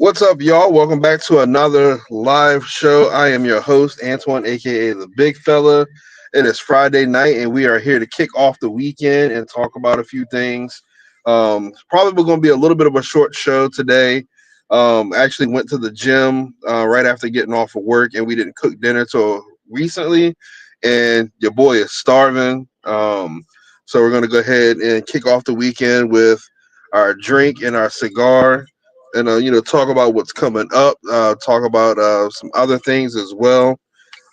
What's up, y'all? Welcome back to another live show. I am your host, Antoine, aka the Bigfella. It is Friday night, and we are here to kick off the weekend and talk about a few things. Probably going to be a little bit of a short show today. Actually went to the gym right after getting off of work, and we didn't cook dinner till recently, and your boy is starving. So we're going to go ahead and kick off the weekend with our drink and our cigar and talk about what's coming up, talk about some other things as well.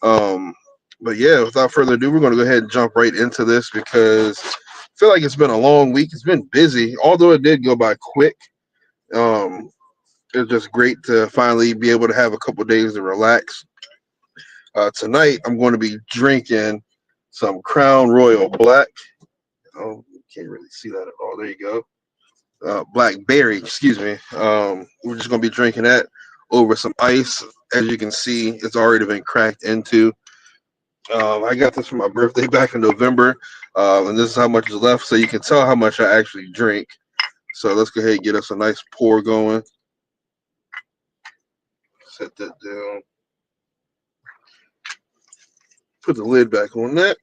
um but yeah, without further ado, we're going to go ahead and jump right into this because I feel like it's been a long week. It's been busy, although it did go by quick. um it's just great to finally be able to have a couple days to relax. Tonight I'm going to be drinking some Crown Royal Black. Oh, you can't really see that at all. There you go. Blackberry, excuse me. We're just gonna be drinking that over some ice. As you can see, it's already been cracked into. I got this for my birthday back in November, and this is how much is left, so you can tell how much I actually drink. So let's go ahead and get us a nice pour going. Set that down. Put the lid back on that.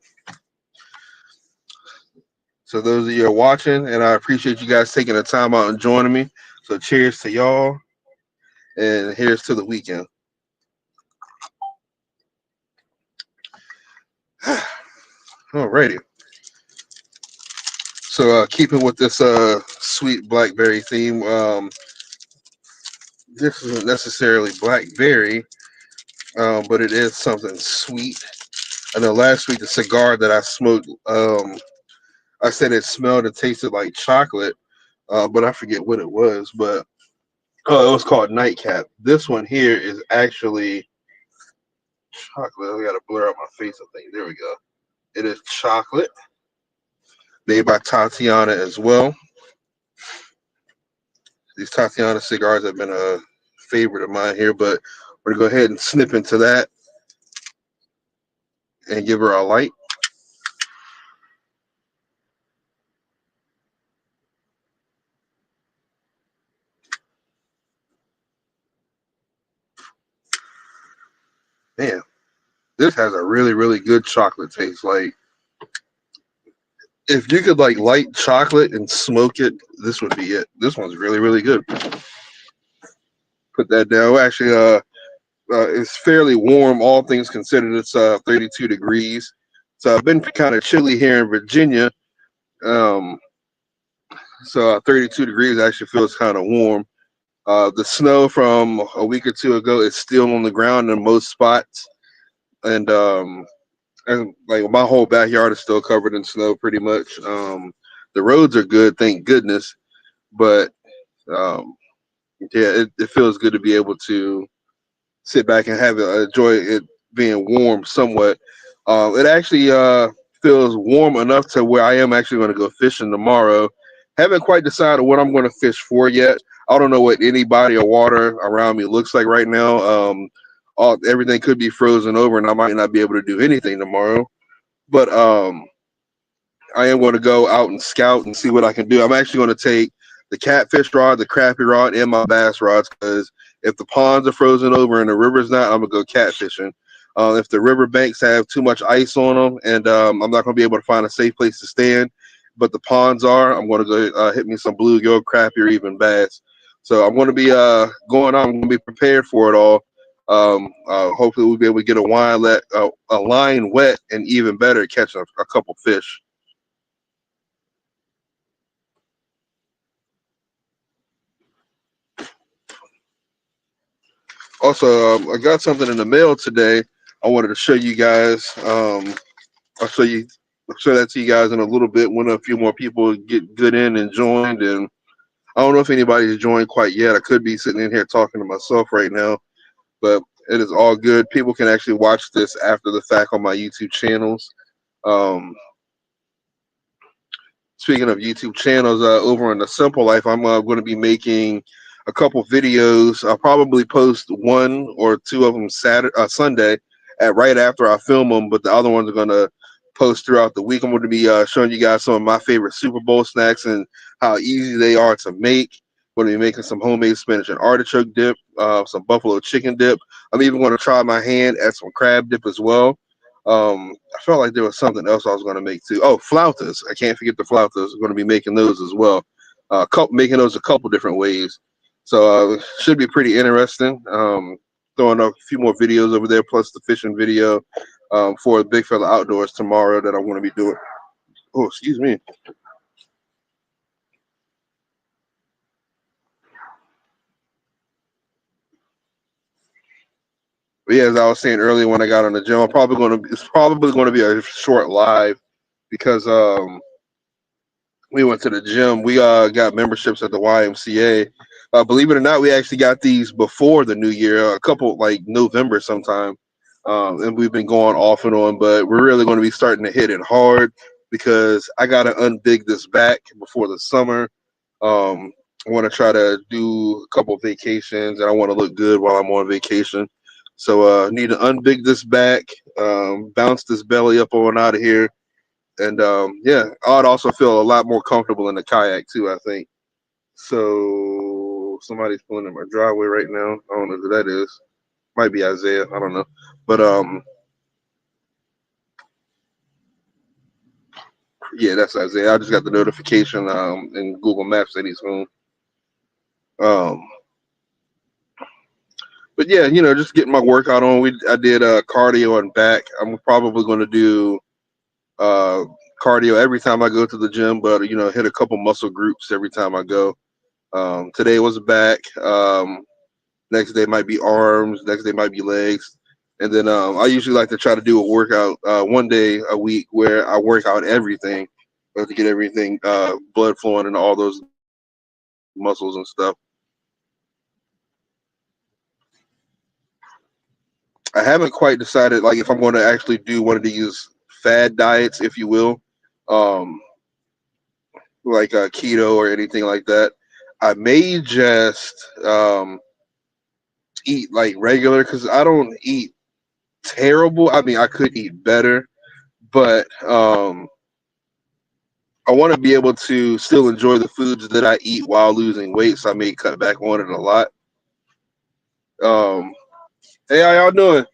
So those of you who are watching, and I appreciate you guys taking the time out and joining me. So cheers to y'all, and here's to the weekend. Alrighty. So keeping with this sweet blackberry theme, this isn't necessarily blackberry, but it is something sweet. I know last week the cigar that I smoked, I said it smelled and tasted like chocolate, but I forget what it was. But it was called Nightcap. This one here is actually chocolate. I gotta blur out my face. I think there we go. It is chocolate, made by Tatiana as well. These Tatiana cigars have been a favorite of mine here, but we're gonna go ahead and snip into that and give her a light. Man, this has a really, really good chocolate taste. Like, if you could like light chocolate and smoke it, this would be it. This one's really, really good. Put that down. Actually, it's fairly warm, all things considered. It's 32 degrees. So I've been kind of chilly here in Virginia. Um, so 32 degrees actually feels kind of warm. The snow from a week or two ago is still on the ground in most spots, and like my whole backyard is still covered in snow pretty much. The roads are good, thank goodness, but um, yeah, it feels good to be able to sit back and have it, enjoy it being warm somewhat. It actually feels warm enough to where I am actually going to go fishing tomorrow. Haven't quite decided what I'm going to fish for yet. I don't know what any body of water around me looks like right now. Everything could be frozen over, and I might not be able to do anything tomorrow. But I am going to go out and scout and see what I can do. I'm actually going to take the catfish rod, the crappie rod, and my bass rods because if the ponds are frozen over and the river's not, I'm going to go catfishing. If the river banks have too much ice on them and I'm not going to be able to find a safe place to stand, but the ponds are, I'm going to go hit me some bluegill, crappie, or even bass. So I'm going to be going on. I'm going to be prepared for it all. Hopefully we'll be able to get a line wet, and even better, catch a couple fish. Also, I got something in the mail today. I wanted to show you guys. I'll show that to you guys in a little bit when a few more people get good in and joined. And I don't know if anybody's joined quite yet. I could be sitting in here talking to myself right now, but it is all good. People can actually watch this after the fact on my YouTube channels. Um, Speaking of YouTube channels, over on the Simple Life, I'm going to be making a couple videos. I'll probably post one or two of them Sunday, at right after I film them, but the other ones are going to post throughout the week. I'm going to be showing you guys some of my favorite Super Bowl snacks and how easy they are to make. Going to be making some homemade spinach and artichoke dip, some buffalo chicken dip. I'm even going to try my hand at some crab dip as well. I felt like there was something else I was going to make too. Oh, flautas! I can't forget the flautas. I'm going to be making those as well. Making those a couple different ways. So should be pretty interesting. Throwing a few more videos over there, plus the fishing video for Bigfella Outdoors tomorrow that I'm going to be doing. Oh, excuse me. But yeah, as I was saying earlier when I got on the gym, it's probably going to be a short live because we went to the gym. We got memberships at the YMCA. Believe it or not, we actually got these before the new year, a couple like November sometime, and we've been going off and on. But we're really going to be starting to hit it hard because I got to unbig this back before the summer. I want to try to do a couple vacations, and I want to look good while I'm on vacation. So need to unbig this back, bounce this belly up on out of here, and yeah, I'd also feel a lot more comfortable in the kayak too, I think. So somebody's pulling in my driveway right now. I don't know who that is. Might be Isaiah. I don't know. But yeah, that's Isaiah. I just got the notification in Google Maps that he's home. Um, but yeah, just getting my workout on. I did cardio and back. I'm probably going to do uh cardio every time I go to the gym, but hit a couple muscle groups every time I go. Today was back. Next day might be arms. Next day might be legs. And then I usually like to try to do a workout one day a week where I work out everything to get everything blood flowing and all those muscles and stuff. I haven't quite decided like if I'm going to actually do one of these fad diets, if you will, um, like keto or anything like that. I may just eat like regular because I don't eat terrible. I mean, I could eat better, but I want to be able to still enjoy the foods that I eat while losing weight. So I may cut back on it a lot. Um, hey, how y'all doing?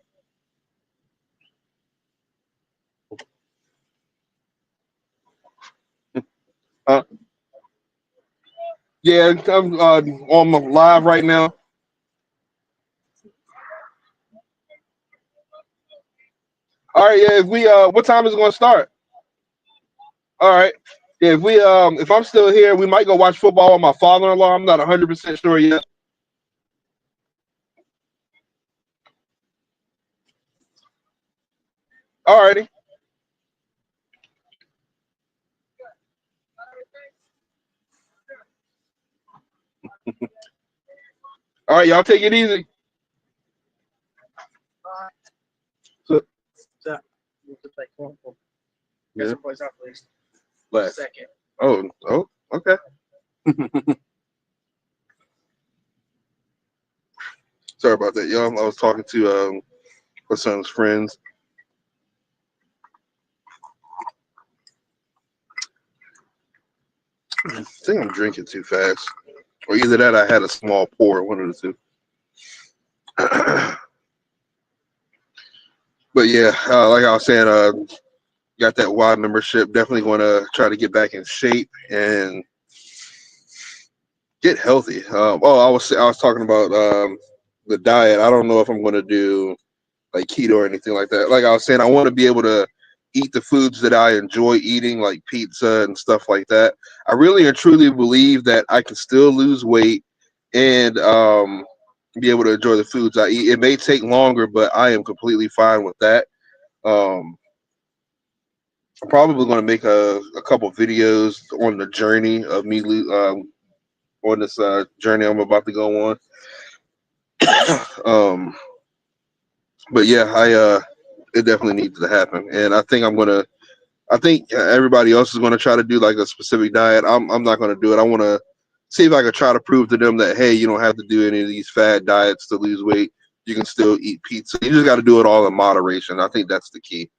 Uh, yeah, I'm on my live right now. All right, yeah. If we what time is it going to start? All right. Yeah, if I'm still here, we might go watch football with my father-in-law. I'm not 100% sure yet. All righty. All right, y'all take it easy. So, yeah. Last. Second. Oh, okay. Sorry about that, y'all. I was talking to my son's friends. I think I'm drinking too fast, or either that I had a small pour, one of the two. But yeah, like I was saying, got that Y membership. Definitely going to try to get back in shape and get healthy. I was talking about the diet. I don't know if I'm going to do like keto or anything like that. Like I was saying, I want to be able to eat the foods that I enjoy eating, like pizza and stuff like that. I really and truly believe that I can still lose weight and be able to enjoy the foods I eat. It may take longer, but I am completely fine with that. Um, I'm probably going to make a couple videos on the journey of me on this journey I'm about to go on. um, but yeah, it definitely needs to happen, and I think I think everybody else is going to try to do like a specific diet. I'm not going to do it. I want to see if I can try to prove to them that hey, you don't have to do any of these fad diets to lose weight. You can still eat pizza. You just got to do it all in moderation. I think that's the key.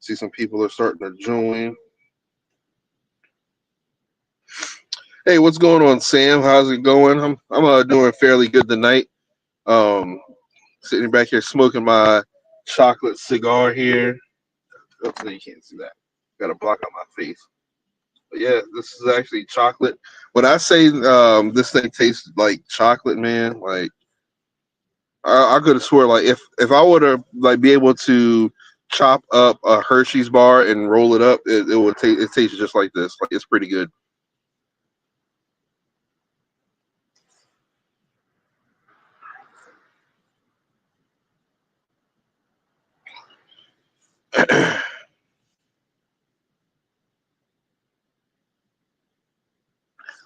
See some people are starting to join. Hey, what's going on, Sam? How's it going? I'm doing fairly good tonight. Um, Sitting back here smoking my chocolate cigar here. Oh, no, you can't see that. Got a block on my face. But yeah, this is actually chocolate. When I say this thing tastes like chocolate, man, like I could have swore like if I were to like be able to chop up a Hershey's bar and roll it up, it would taste it tastes just like this. Like it's pretty good.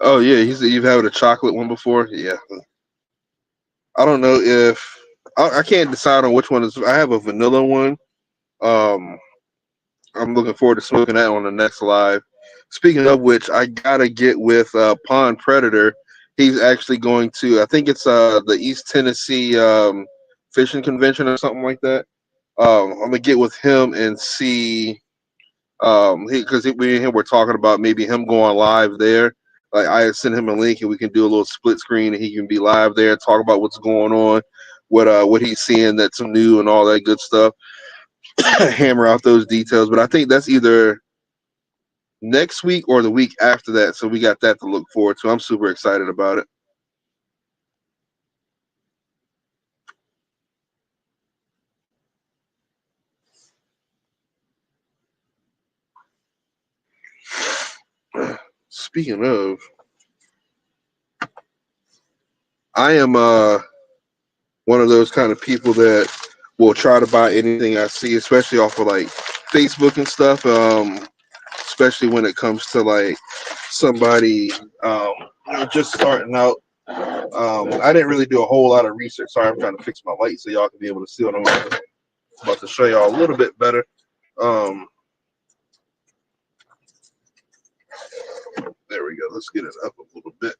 Oh yeah, you've had a chocolate one before. Yeah, I don't know if I can't decide on which one is. I have a vanilla one. Um, I'm looking forward to smoking that on the next live. Speaking of which, I gotta get with Pond Predator. He's actually going to. I think it's the East Tennessee fishing convention or something like that. I'm gonna get with him and see because we and him were talking about maybe him going live there. Like I send him a link and we can do a little split screen and he can be live there, talk about what's going on, what he's seeing that's new and all that good stuff. Hammer out those details. But I think that's either next week or the week after that. So we got that to look forward to. I'm super excited about it. Speaking of, I am one of those kind of people that will try to buy anything I see, especially off of like Facebook and stuff. Especially when it comes to like somebody just starting out. I didn't really do a whole lot of research. Sorry, I'm trying to fix my light so y'all can be able to see what I'm about to show y'all a little bit better. Um, there we go. Let's get it up a little bit.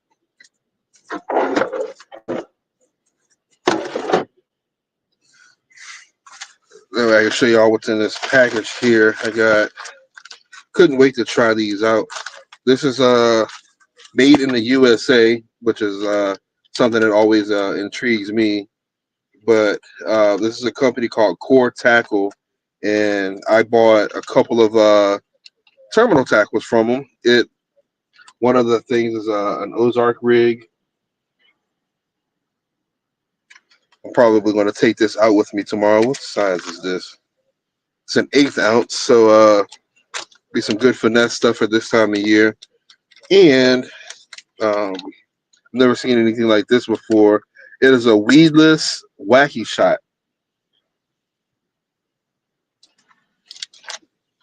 Then I can show y'all what's in this package here. Couldn't wait to try these out. This is made in the USA, which is something that always intrigues me. But this is a company called Core Tackle, and I bought a couple of terminal tackles from them. One of the things is an Ozark rig. I'm probably going to take this out with me tomorrow. What size is this? It's an 1/8 ounce, so be some good finesse stuff for this time of year. And I've never seen anything like this before. It is a weedless wacky shot.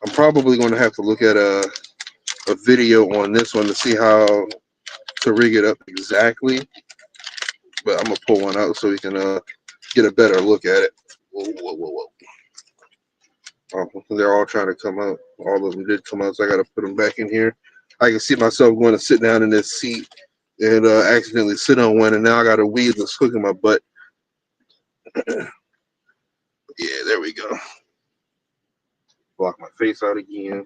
I'm probably going to have to look at a video on this one to see how to rig it up exactly. But I'm gonna pull one out so we can get a better look at it. Whoa, whoa, whoa, whoa. They're all trying to come out. All of them did come out, so I got to put them back in here. I can see myself going to sit down in this seat and accidentally sit on one, and now I got a weedless hook in my butt. Yeah, there we go. Block my face out again.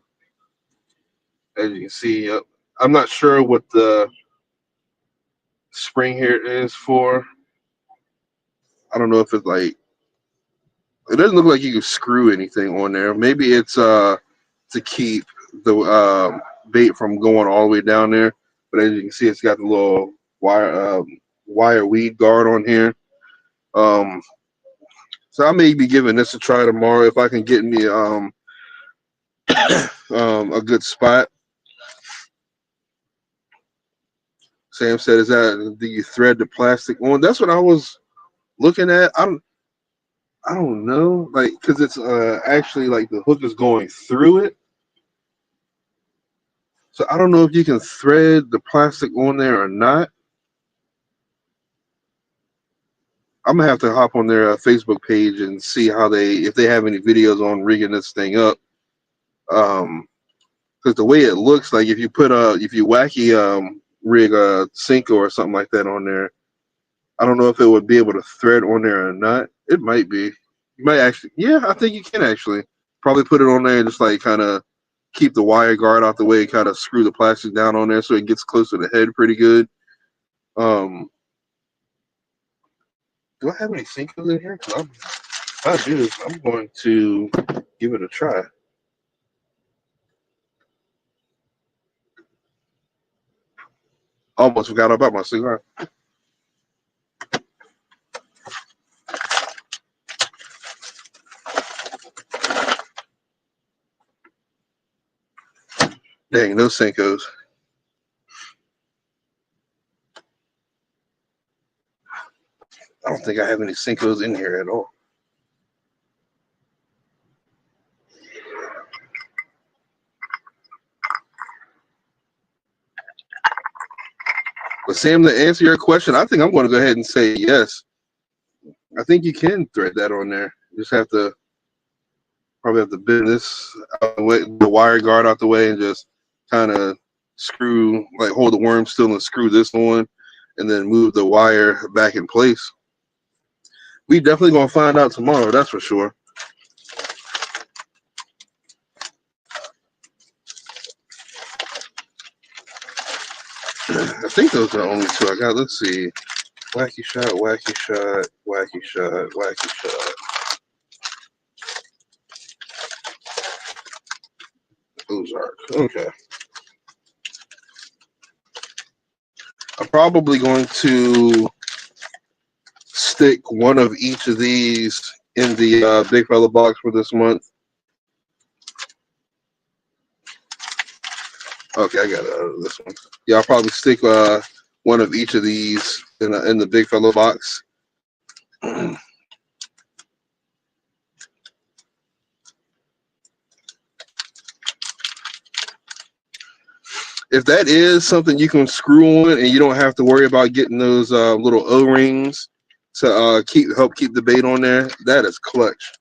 As you can see, I'm not sure what the spring here is for. I don't know if it's like it doesn't look like you can screw anything on there. Maybe it's to keep the bait from going all the way down there. But as you can see, it's got the little wire weed guard on here. Um, so I may be giving this a try tomorrow if I can get me a good spot. Sam said, "Is that do you thread the plastic on?" That's what I was looking at. I don't know, like because it's actually like the hook is going through it. So I don't know if you can thread the plastic on there or not. I'm gonna have to hop on their Facebook page and see how if they have any videos on rigging this thing up. Because the way it looks like, if you wacky rig a Cinco or something like that on there, I don't know if it would be able to thread on there or not. It might be. You might actually, yeah, I think you can actually. Probably put it on there and just like kind of keep the wire guard out the way, kind of screw the plastic down on there so it gets close to the head pretty good. Do I have any Cinco's in here? If I do, I'm going to give it a try. Almost forgot about my cigar. Dang, no Cinco's. I don't think I have any Cinco's in here at all. But Sam, to answer your question, I think I'm going to go ahead and say yes. I think you can thread that on there. You just have to probably have to bend this out the way, the wire guard out the way, and just kind of screw, like hold the worm still and screw this on, and then move the wire back in place. We definitely gonna find out tomorrow. That's for sure. I think those are the only two I got. Let's see. Wacky shot, wacky shot, wacky shot, wacky shot. Ozark. Okay. I'm probably going to stick one of each of these in the Bigfella box for this month. Okay, I got this one. Yeah, I'll probably stick one of each of these in the Bigfella box. If that is something you can screw on and you don't have to worry about getting those little O-rings to help keep the bait on there, that is clutch.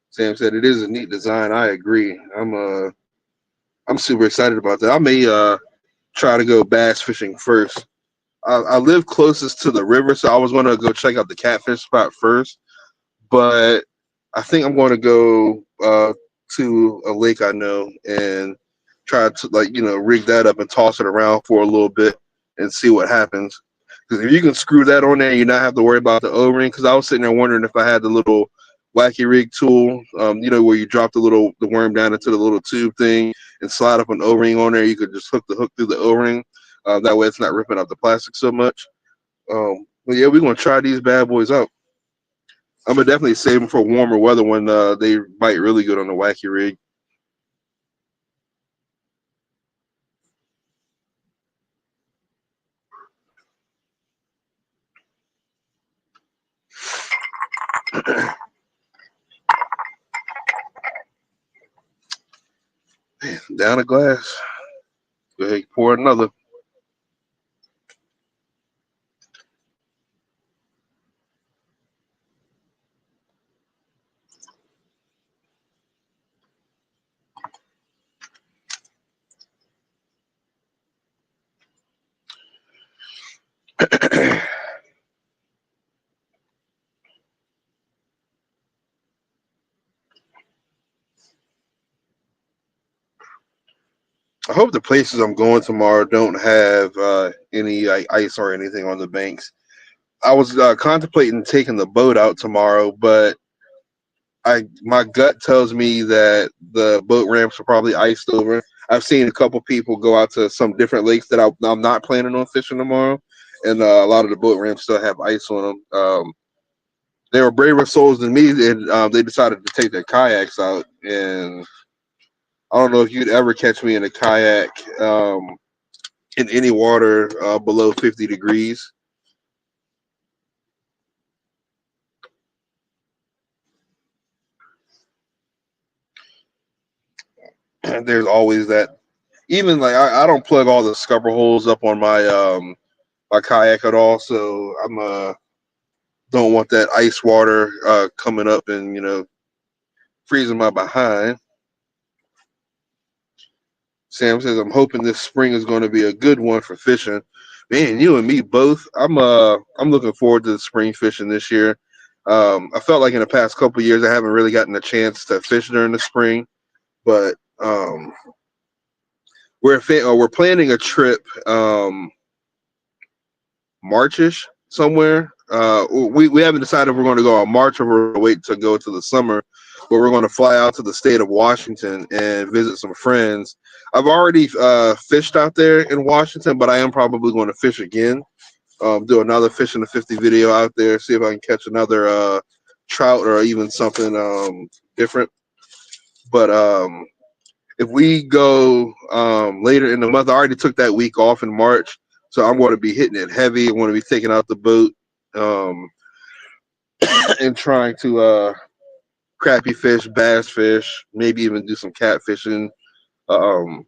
Sam said it is a neat design. I agree. I'm super excited about that. I may try to go bass fishing first. I live closest to the river, so I was going to go check out the catfish spot first. But I think I'm going to go to a lake I know and try to rig that up and toss it around for a little bit and see what happens. Because if you can screw that on there, you not have to worry about the O-ring. Because I was sitting there wondering if I had the little wacky rig tool, where you drop the worm down into the little tube thing and slide up an O-ring on there. You could just hook the hook through the O-ring. That way, it's not ripping up the plastic so much. But yeah, we're gonna try these bad boys out. I'm gonna definitely save them for warmer weather when they bite really good on the wacky rig. Down a glass. Go ahead, pour another. I hope the places I'm going tomorrow don't have any ice or anything on the banks. I was contemplating taking the boat out tomorrow, but my gut tells me that the boat ramps are probably iced over. I've seen a couple people go out to some different lakes that I'm not planning on fishing tomorrow, and a lot of the boat ramps still have ice on them. They were braver souls than me, and they decided to take their kayaks out. And I don't know if you'd ever catch me in a kayak in any water below 50 degrees. And there's always that. Even like I don't plug all the scupper holes up on my kayak at all, so I'm don't want that ice water coming up and freezing my behind. Sam says I'm hoping this spring is going to be a good one for fishing. Man, you and me both. I'm looking forward to the spring fishing this year. I felt like in the past couple of years I haven't really gotten a chance to fish during the spring, but we're planning a trip Marchish somewhere. We haven't decided if we're going to go on March or we're going to wait to go to the summer, but we're going to fly out to the state of Washington and visit some friends. I've already fished out there in Washington, but I am probably going to fish again. Do another fish in the 50 video out there, see if I can catch another trout or even something different. But if we go later in the month, I already took that week off in March, so I'm going to be hitting it heavy. I'm going to be taking out the boat um, and trying to crappie fish, bass fish, maybe even do some catfishing. Um,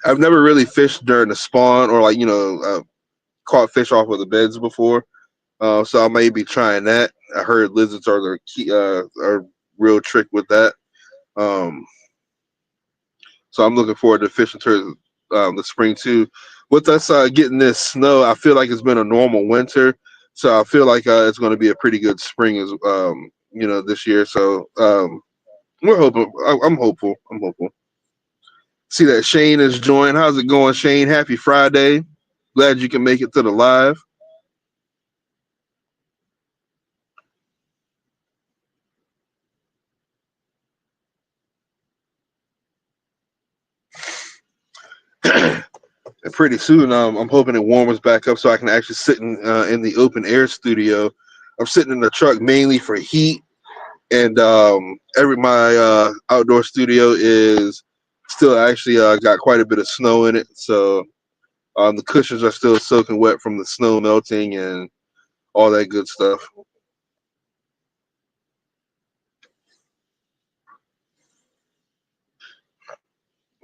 I've never really fished during the spawn or like caught fish off of the beds before. So I may be trying that. I heard lizards are the key, are real trick with that. Um, so I'm looking forward to fishing towards the spring too. With us getting this snow, I feel like it's been a normal winter. So I feel like it's going to be a pretty good spring as this year. So we're hoping. I'm hopeful. I'm hopeful. See that Shane is joined. How's it going, Shane? Happy Friday. Glad you can make it to the live. And pretty soon, I'm hoping it warms back up so I can actually sit in the open air studio. I'm sitting in the truck mainly for heat, and every my outdoor studio is still actually got quite a bit of snow in it, so the cushions are still soaking wet from the snow melting and all that good stuff.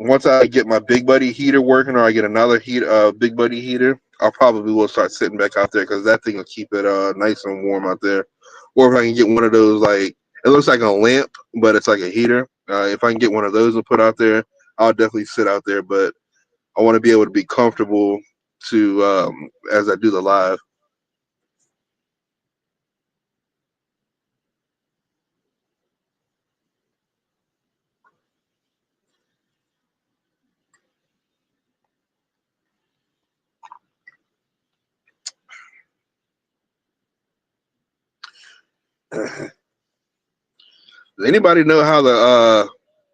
Once I get my Big Buddy heater working, or I get another Big Buddy heater, I'll probably will start sitting back out there because that thing will keep it nice and warm out there. Or if I can get one of those, like it looks like a lamp, but it's like a heater. If I can get one of those and put out there, I'll definitely sit out there. But I want to be able to be comfortable to as I do the live. Does anybody know how the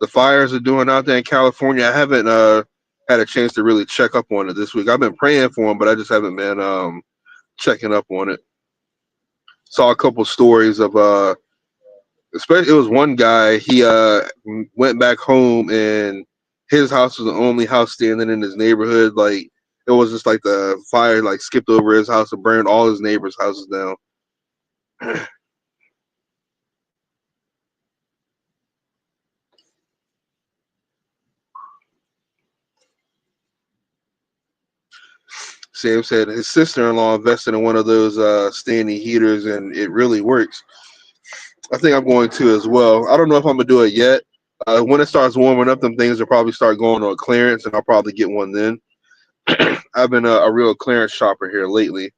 fires are doing out there in California? I haven't had a chance to really check up on it this week. I've been praying for them, but I just haven't been checking up on it. Saw a couple stories of especially it was one guy. He went back home and his house was the only house standing in his neighborhood. Like it was just like the fire like skipped over his house and burned all his neighbors' houses down. Sam said his sister-in-law invested in one of those standing heaters, and it really works. I think I'm going to as well. I don't know if I'm gonna do it yet. When it starts warming up, them things will probably start going on clearance, and I'll probably get one then. I've been a real clearance shopper here lately.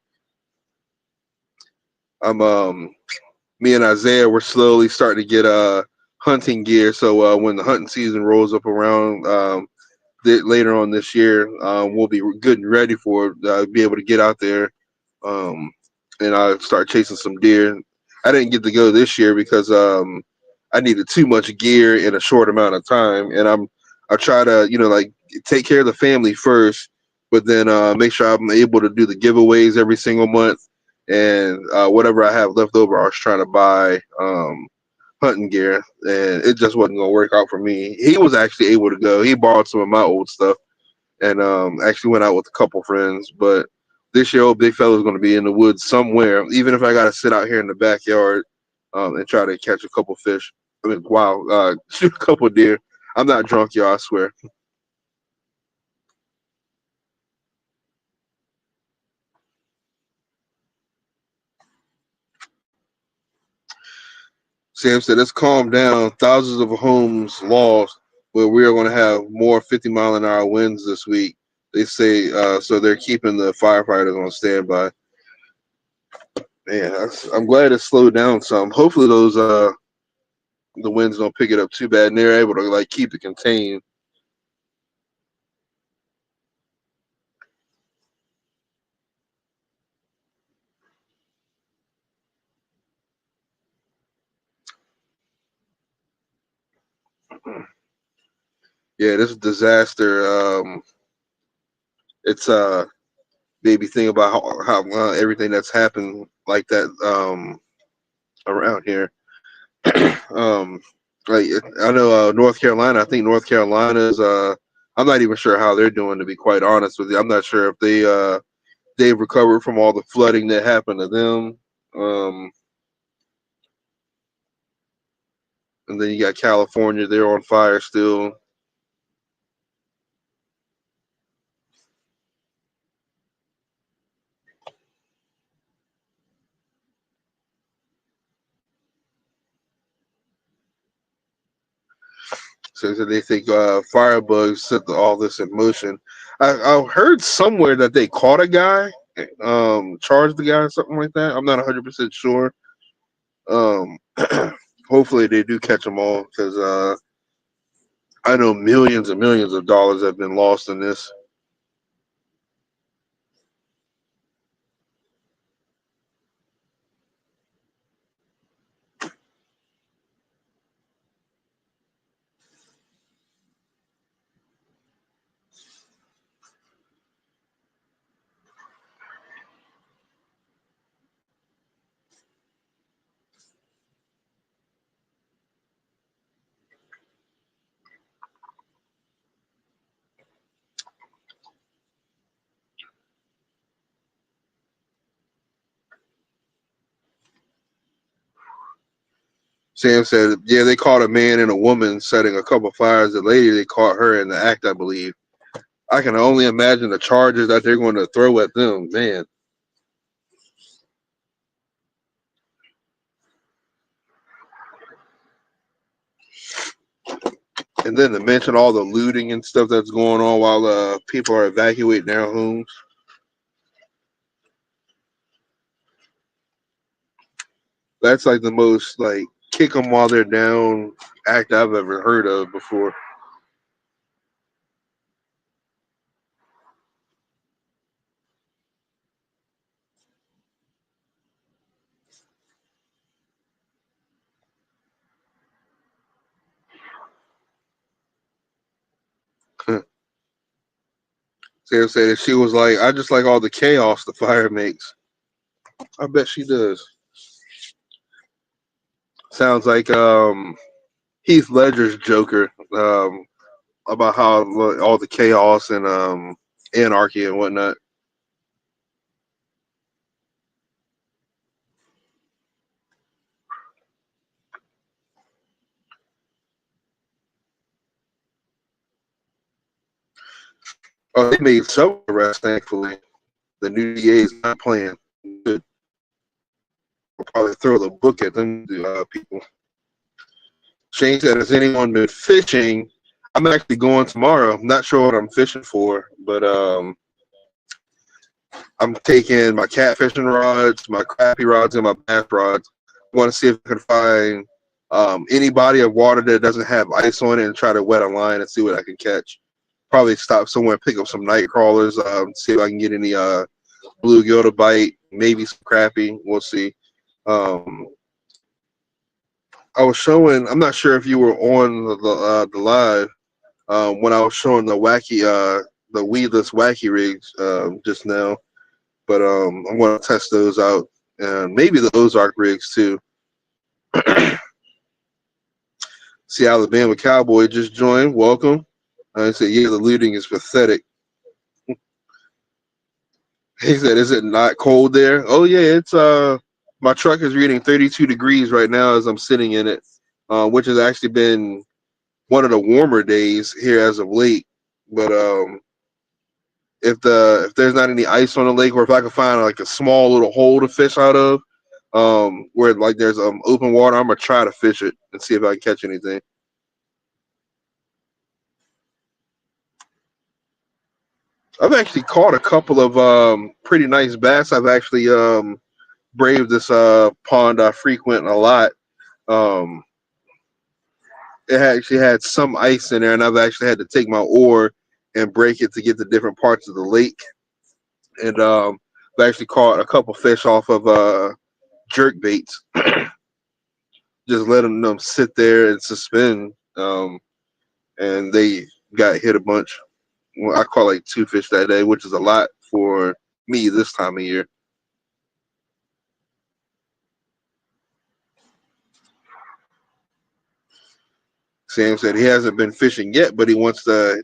I'm Me and Isaiah we're slowly starting to get hunting gear. So when the hunting season rolls up around later on this year, we'll be good and ready for it. Be able to get out there um, and I start chasing some deer. I didn't get to go this year because I needed too much gear in a short amount of time, and I try to like take care of the family first, but then make sure I'm able to do the giveaways every single month, and whatever I have left over, I was trying to buy hunting gear, and it just wasn't gonna work out for me. He was actually able to go. He borrowed some of my old stuff and actually went out with a couple friends. But this year, old Bigfella is going to be in the woods somewhere. Even if I got to sit out here in the backyard and try to catch a couple fish. I mean, wow, shoot a couple deer. I'm not drunk, y'all. I swear. Sam said, "Let's calm down. Thousands of homes lost, but we are going to have more 50-mile-an-hour winds this week. They say so they're keeping the firefighters on standby. Yeah, I'm glad it slowed down some. Hopefully those the winds don't pick it up too bad, and they're able to like keep it contained. Yeah, this disaster. It's made me think about how everything that's happened like that around here. um, like I know North Carolina. I think North Carolina is. I'm not even sure how they're doing. To be quite honest with you, I'm not sure if they've recovered from all the flooding that happened to them. Um, and then you got California. They're on fire still. So they think firebugs set all this in motion. I heard somewhere that they caught a guy, charged the guy or something like that. I'm not 100% sure. Um, hopefully they do catch them all because I know millions and millions of dollars have been lost in this. Sam said, yeah, they caught a man and a woman setting a couple fires. The lady, they caught her in the act, I believe. I can only imagine the charges that they're going to throw at them, man. And then to mention all the looting and stuff that's going on while people are evacuating their homes. That's like the most like kick them while they're down act I've ever heard of before. Sam said she was like, I just like all the chaos the fire makes. I bet she does. Sounds like Heath Ledger's Joker, about how all the chaos and anarchy and whatnot. Oh, they made several arrests, thankfully. The new DA is not playing. Good. We'll probably throw the book at them people. Shane said, has anyone been fishing? I'm actually going tomorrow. I'm not sure what I'm fishing for, but I'm taking my catfishing rods, my crappie rods, and my bass rods. I want to see if I can find any body of water that doesn't have ice on it and try to wet a line and see what I can catch. Probably stop somewhere, pick up some night crawlers, see if I can get any bluegill to bite, maybe some crappie. We'll see. Um, I was showing. I'm not sure if you were on the live when I was showing the weedless wacky rigs just now. But I'm going to test those out, and maybe the Ozark rigs too. See, Alabama Cowboy just joined. Welcome. I said, yeah, the looting is pathetic. He said, is it not cold there? Oh yeah, it's my truck is reading 32 degrees right now as I'm sitting in it, which has actually been one of the warmer days here as of late. But if there's not any ice on the lake, or if I can find like a small little hole to fish out of, where like there's open water, I'm gonna try to fish it and see if I can catch anything. I've actually caught a couple of pretty nice bass. I've actually braved this pond I frequent a lot. Um, it actually had some ice in there, and I've actually had to take my oar and break it to get to different parts of the lake. And I've actually caught a couple fish off of jerk baits. Just let them sit there and suspend, and they got hit a bunch. Well, I caught like two fish that day, which is a lot for me this time of year. Sam said he hasn't been fishing yet, but he wants to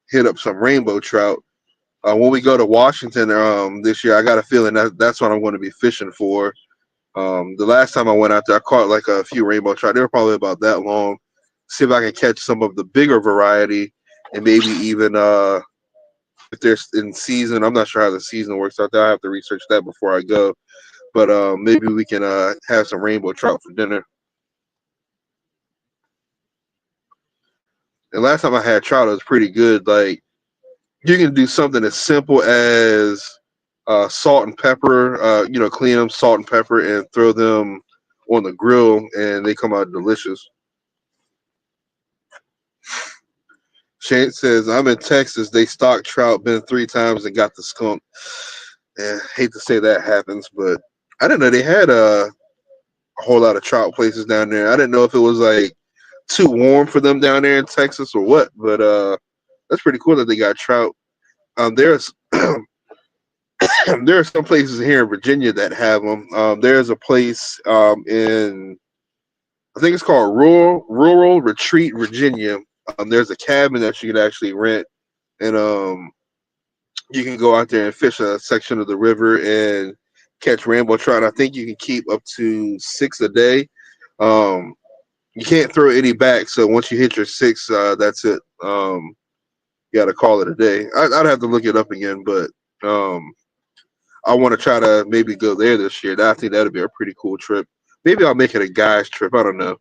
hit up some rainbow trout. When we go to Washington this year, I got a feeling that's what I'm going to be fishing for. The last time I went out there, I caught like a few rainbow trout. They were probably about that long. See if I can catch some of the bigger variety, and maybe even if they're in season. I'm not sure how the season works out there. I have to research that before I go. But maybe we can have some rainbow trout for dinner. And last time I had trout, it was pretty good. Like you can do something as simple as salt and pepper. Clean them, salt and pepper, and throw them on the grill, and they come out delicious. Shane says, "I'm in Texas. They stock trout. Been three times and got the skunk." Yeah, hate to say that happens, but I didn't know they had a whole lot of trout places down there. I didn't know if it was like too warm for them down there in Texas or what, but that's pretty cool that they got trout. There's there are some places here in Virginia that have them. There's a place in I think it's called Rural Retreat, Virginia. There's a cabin that you can actually rent, and you can go out there and fish a section of the river and catch rainbow trout. I think you can keep up to six a day. Um, you can't throw any back, so once you hit your six, that's it. You got to call it a day. I'd have to look it up again, but um, I want to try to maybe go there this year. I think that'd be a pretty cool trip. Maybe I'll make it a guy's trip. I don't know.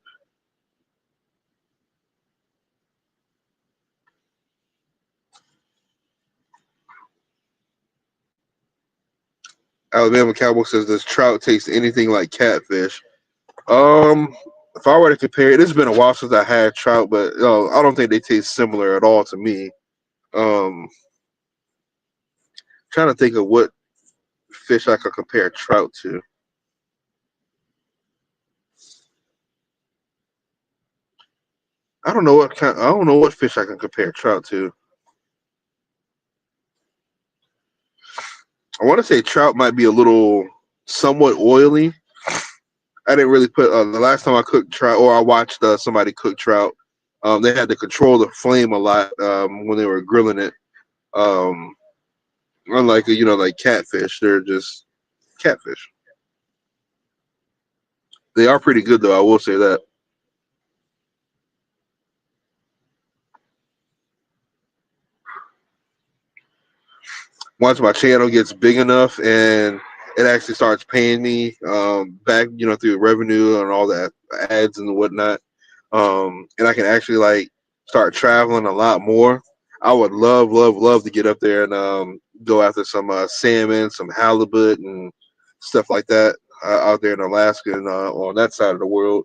Alabama Cowboy says, "Does trout taste anything like catfish?" Um, if I were to compare it, it's been a while since I had trout, but I don't think they taste similar at all to me. Trying to think of what fish I could compare trout to. I don't know what fish I can compare trout to. I want to say trout might be a little somewhat oily. I didn't really put the last time I cooked trout or I watched somebody cook trout. They had to control the flame a lot when they were grilling it. Um, Unlike like catfish, they're just catfish. They are pretty good though. I will say that. Once my channel gets big enough and it actually starts paying me back, through revenue and all that ads and whatnot, and I can actually like start traveling a lot more. I would love, love, love to get up there and go after some salmon, some halibut, and stuff like that out there in Alaska and on that side of the world.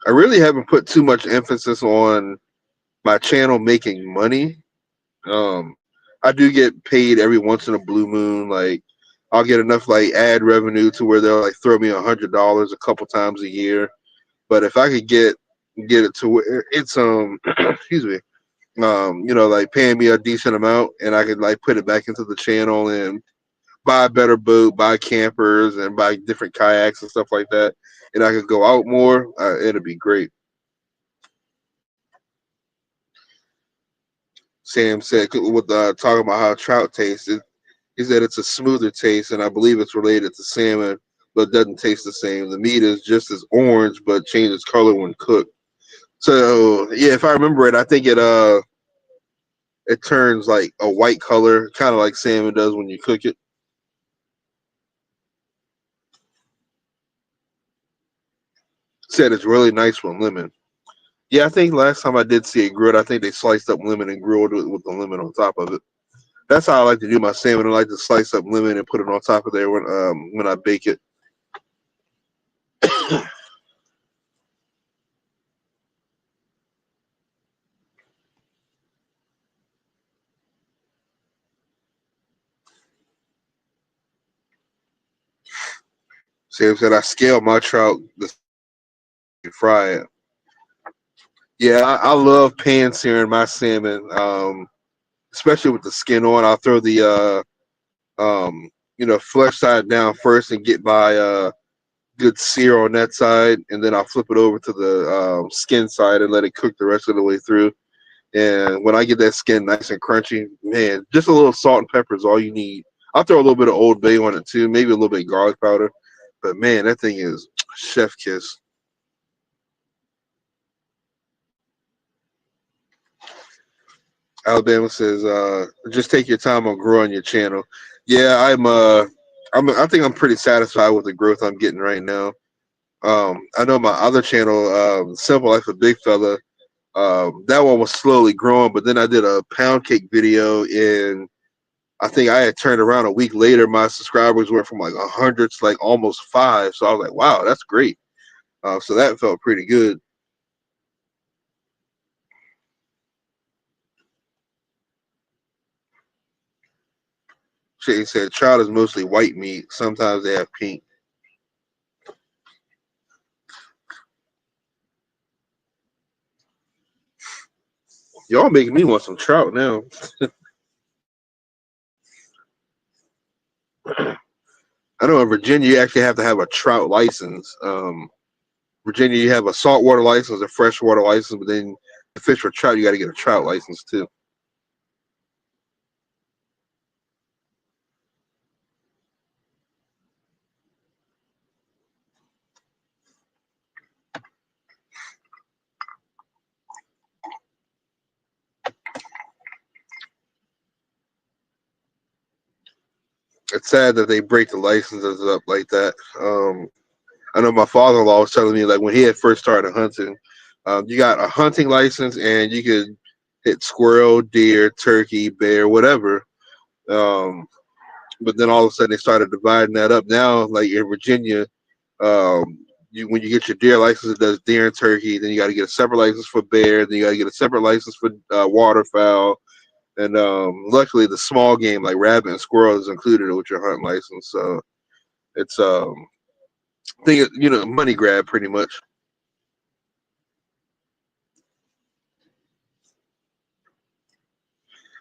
I really haven't put too much emphasis on my channel making money. Um, I do get paid every once in a blue moon. Like I'll get enough like ad revenue to where they'll like throw me $100 a couple times a year. But if I could get it to where it's excuse me, like paying me a decent amount and I could like put it back into the channel and buy a better boat, buy campers and buy different kayaks and stuff like that, and I could go out more, it'd be great. Sam said with talking about how trout tastes. He said it's a smoother taste, and I believe it's related to salmon, but doesn't taste the same. The meat is just as orange, but changes color when cooked. So yeah, if I remember it, I think it turns like a white color, kind of like salmon does when you cook it. said it's really nice with lemon. Yeah, I think last time I did see it grilled, I think they sliced up lemon and grilled it with the lemon on top of it. That's how I like to do my salmon. I like to slice up lemon and put it on top of there when I bake it. Sam said I scale my trout the fry it. Yeah, I love pan searing my salmon, especially with the skin on. I'll throw the flesh side down first and get my good sear on that side, and then I'll flip it over to the skin side and let it cook the rest of the way through. And when I get that skin nice and crunchy, man, just a little salt and pepper is all you need. I'll throw a little bit of Old Bay on it too, maybe a little bit of garlic powder. But man, that thing is chef kiss. Alabama says, just take your time on growing your channel. Yeah, I think I'm pretty satisfied with the growth I'm getting right now. I know my other channel, Simple Life of Bigfella, that one was slowly growing, but then I did a pound cake video, and I think I had turned around a week later. My subscribers went from like 100 to like almost 5. So I was like, wow, that's great. So that felt pretty good. Shane said, trout is mostly white meat. Sometimes they have pink. Y'all making me want some trout now. I know in Virginia you actually have to have a trout license. Virginia, you have a saltwater license, a freshwater license, but then to fish for trout, you got to get a trout license too. It's sad that they break the licenses up like that. I know my father-in-law was telling me like when he had first started hunting, you got a hunting license and you could hit squirrel, deer, turkey, bear, whatever. Um, but then all of a sudden they started dividing that up. Now, like in Virginia, when you get your deer license, it does deer and turkey. Then you got to get a separate license for bear. Then you got to get a separate license for waterfowl. And luckily, the small game like rabbit and squirrel is included with your hunting license. So it's thing money grab pretty much.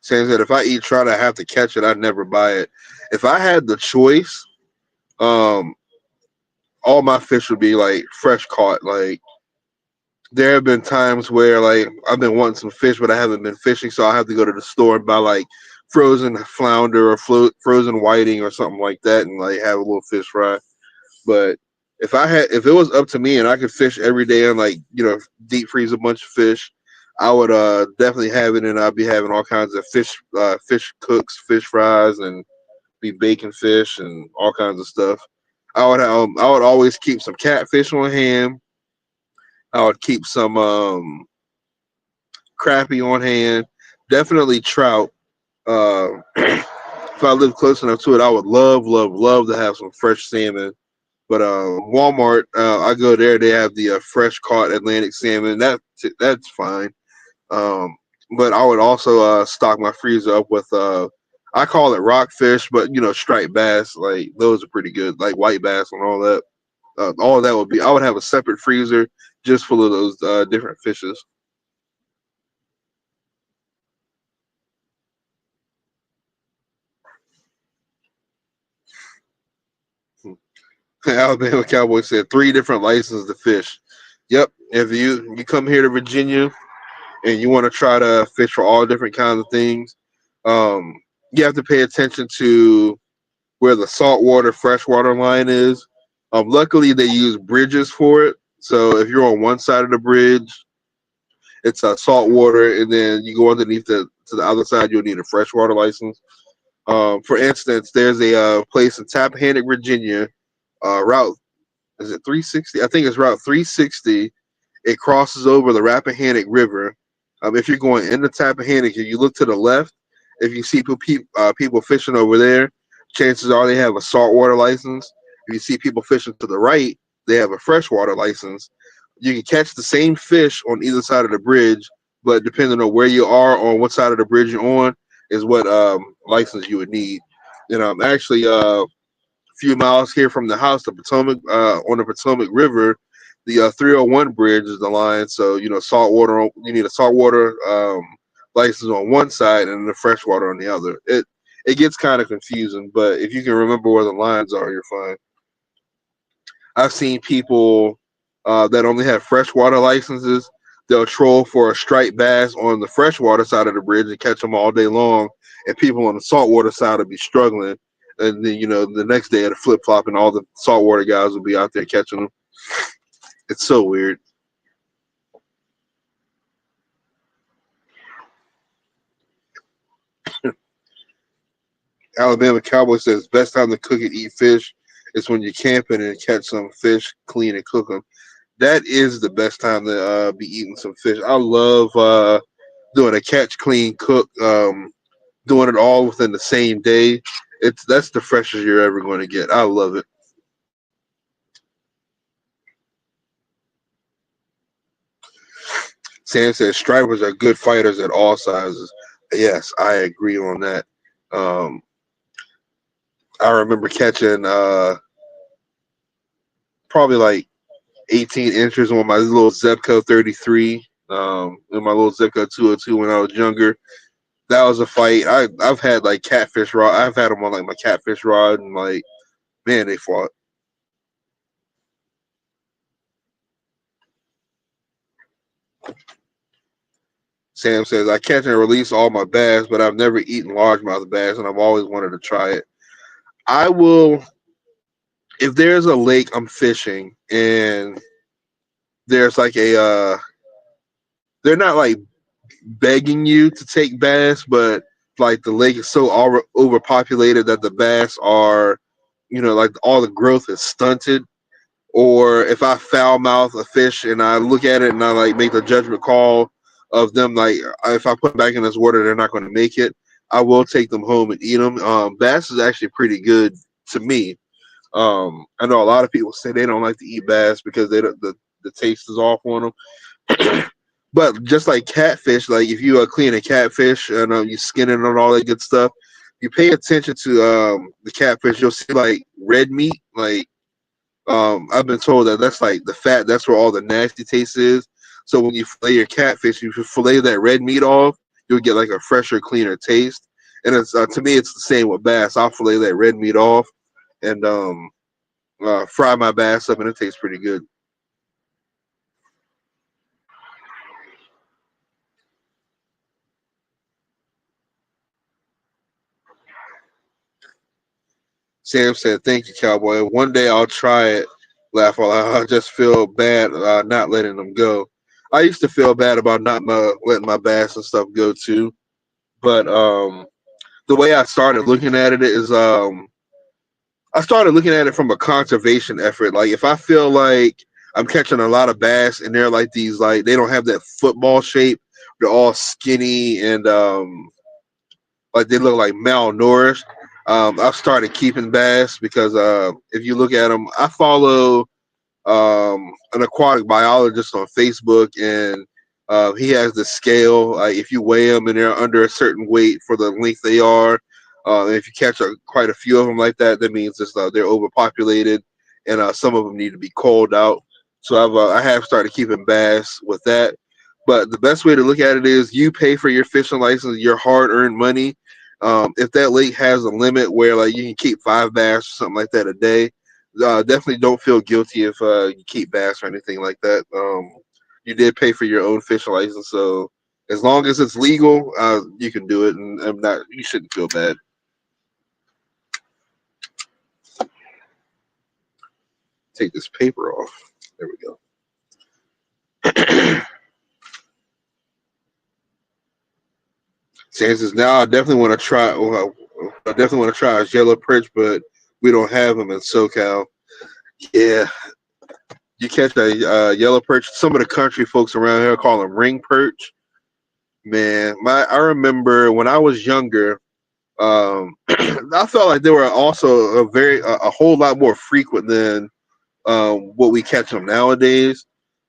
Saying that if I eat trout, I have to catch it. I'd never buy it. If I had the choice, um, all my fish would be like fresh caught. Like there have been times where like I've been wanting some fish, but I haven't been fishing, so I have to go to the store and buy like frozen flounder or frozen whiting or something like that, and like have a little fish fry. But if it was up to me and I could fish every day and like deep freeze a bunch of fish, I would definitely have it, and I'd be having all kinds of fish cooks, fish fries, and be baking fish and all kinds of stuff. I would always keep some catfish on hand. I would keep some crappie on hand. Definitely trout. If I lived close enough to it, I would love, love, love to have some fresh salmon. But Walmart, I go there. They have the fresh caught Atlantic salmon. That's fine. Um, but I would also stock my freezer up with I call it rockfish, but striped bass. Like those are pretty good. Like white bass and all that. All of that would be. I would have a separate freezer just full of those different fishes. Alabama Cowboy said 3 different licenses to fish. Yep. If you come here to Virginia and you want to try to fish for all different kinds of things, um, you have to pay attention to where the saltwater freshwater line is. Luckily, they use bridges for it. So if you're on one side of the bridge, it's saltwater, and then you go underneath to the other side, you'll need a freshwater license. For instance, there's a place in Tappahannock, Virginia, Route is it 360? I think it's Route 360. It crosses over the Rappahannock River. If you're going into Tappahannock and you look to the left, if you see people fishing over there, chances are they have a saltwater license. If you see people fishing to the right, they have a freshwater license. You can catch the same fish on either side of the bridge, but depending on where you are on what side of the bridge you're on, is what license you would need. And actually, few miles here from the house, the Potomac on the Potomac River, the 301 bridge is the line. So saltwater. You need a saltwater license on one side and the freshwater on the other. It gets kind of confusing, but if you can remember where the lines are, you're fine. I've seen people that only have freshwater licenses. They'll troll for a striped bass on the freshwater side of the bridge and catch them all day long, and people on the saltwater side will be struggling. And then the next day at a flip flop, and all the saltwater guys will be out there catching them. It's so weird. Alabama Cowboy says best time to cook and eat fish is when you're camping and catch some fish, clean and cook them. That is the best time to be eating some fish. I love doing a catch, clean, cook, doing it all within the same day. That's the freshest you're ever going to get. I love it. Sam says stripers are good fighters at all sizes. Yes, I agree on that. Um, I remember catching probably like 18 inches on my little Zebco 33, and my little Zebco 202 when I was younger. That was a fight. I've had like catfish rod. I've had them on like my catfish rod, and like, man, they fought. Sam says I catch and release all my bass, but I've never eaten largemouth bass, and I've always wanted to try it. I will if there's a lake I'm fishing and there's like they're not like begging you to take bass, but like the lake is so overpopulated that the bass are, like all the growth is stunted. Or if I foul mouth a fish and I look at it and I like make the judgment call of them, like if I put them back in this water, they're not going to make it. I will take them home and eat them. Bass is actually pretty good to me. I know a lot of people say they don't like to eat bass because the taste is off on them. But just like catfish, like if you clean a catfish and you skin it and all that good stuff, you pay attention to the catfish, you'll see like red meat. Like I've been told that that's like the fat. That's where all the nasty taste is. So when you fillet your catfish, you fillet that red meat off, you'll get like a fresher, cleaner taste. And it's to me, it's the same with bass. I'll fillet that red meat off and fry my bass up, and it tastes pretty good. Sam said, "Thank you, Cowboy. One day I'll try it." Laugh all out. I just feel bad not letting them go. I used to feel bad about not letting my bass and stuff go too, but the way I started looking at it is I started looking at it from a conservation effort. Like if I feel like I'm catching a lot of bass and they're like these like they don't have that football shape, they're all skinny and like they look like malnourished. I've started keeping bass because if you look at them, I follow an aquatic biologist on Facebook, and he has the scale. If you weigh them and they're under a certain weight for the length they are, and if you catch quite a few of them like that, that means they're overpopulated, and some of them need to be culled out. So I have started keeping bass with that. But the best way to look at it is you pay for your fishing license, your hard-earned money. If that lake has a limit where like you can keep 5 bass or something like that a day, definitely don't feel guilty if you keep bass or anything like that. You did pay for your own fishing license, so as long as it's legal, you can do it, and I'm not. You shouldn't feel bad. Take this paper off. There we go. Chances now, I definitely want to try. Well, I definitely want to try a yellow perch, but we don't have them in SoCal. Yeah, You catch a yellow perch. Some of the country folks around here call them ring perch. Man, I remember when I was younger, I felt like they were also a whole lot more frequent than what we catch them nowadays.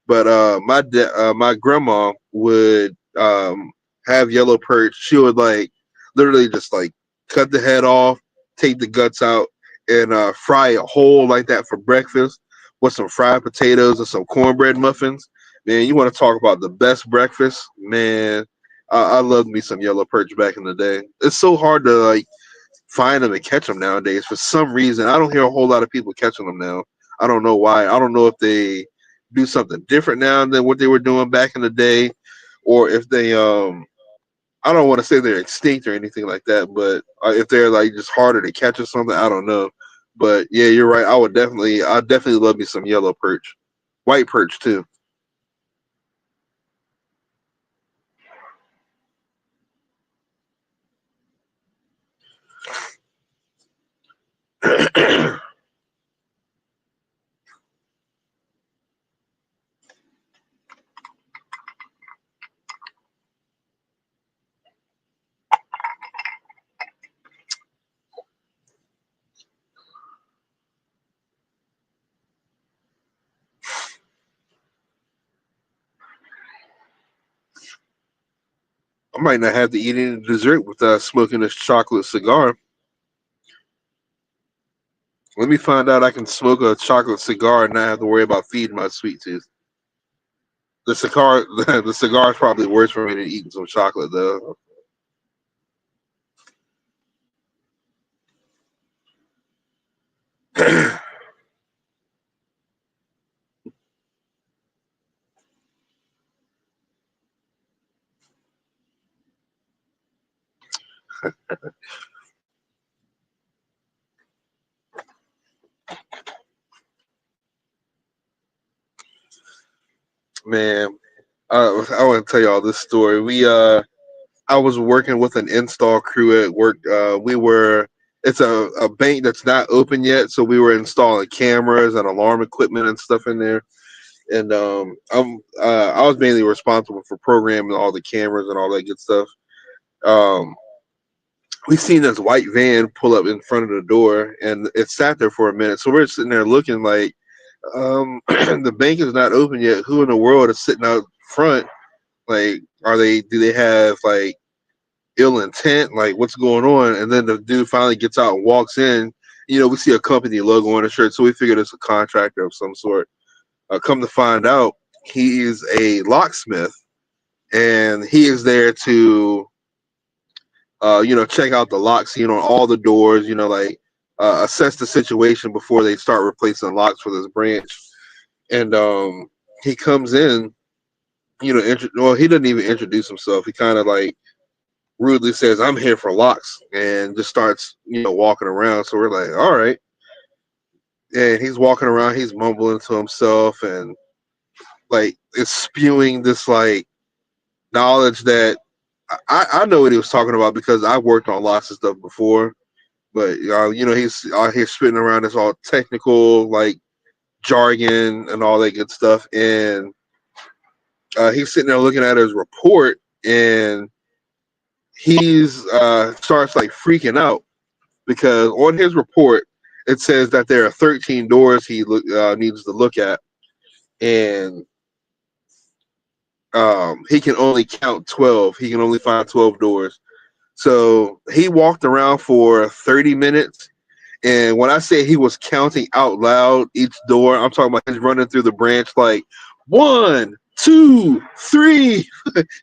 But my grandma would have yellow perch. She would like literally just like cut the head off, take the guts out, and fry it whole like that for breakfast with some fried potatoes and some cornbread muffins. Man, you want to talk about the best breakfast? Man, I loved me some yellow perch back in the day. It's so hard to like find them and catch them nowadays. For some reason, I don't hear a whole lot of people catching them now. I don't know why. I don't know if they do something different now than what they were doing back in the day, or if they I don't want to say they're extinct or anything like that, but if they're like just harder to catch or something, I don't know. But yeah, you're right. I definitely love me some yellow perch, white perch too. I might not have to eat any dessert with smoking this chocolate cigar. Let me find out I can smoke a chocolate cigar and not have to worry about feeding my sweet tooth. The cigar is probably worse for me than eating some chocolate though. Man, I want to tell y'all this story. I was working with an install crew at work. It's a bank that's not open yet, so we were installing cameras and alarm equipment and stuff in there. And I was mainly responsible for programming all the cameras and all that good stuff. Um, we seen this white van pull up in front of the door, and it sat there for a minute. So we're sitting there looking like, the bank is not open yet. Who in the world is sitting out front? Like, do they have like ill intent? Like, what's going on? And then the dude finally gets out and walks in. We see a company logo on the shirt, so we figured it's a contractor of some sort. Come to find out, he is a locksmith, and he is there to, check out the locks, on all the doors, like assess the situation before they start replacing locks for this branch. And he comes in, well, he doesn't even introduce himself. He kind of like rudely says, "I'm here for locks," and just starts, walking around. So we're like, all right. And he's walking around, he's mumbling to himself and like is spewing this like knowledge that I know what he was talking about because I worked on lots of stuff before. But he's out here spitting around this all technical like jargon and all that good stuff. And he's sitting there looking at his report, and he's starts like freaking out because on his report it says that there are 13 doors he needs to look at, and he can only count 12. He can only find 12 doors. So he walked around for 30 minutes. And when I say he was counting out loud each door, I'm talking about he's running through the branch like 1, 2, 3.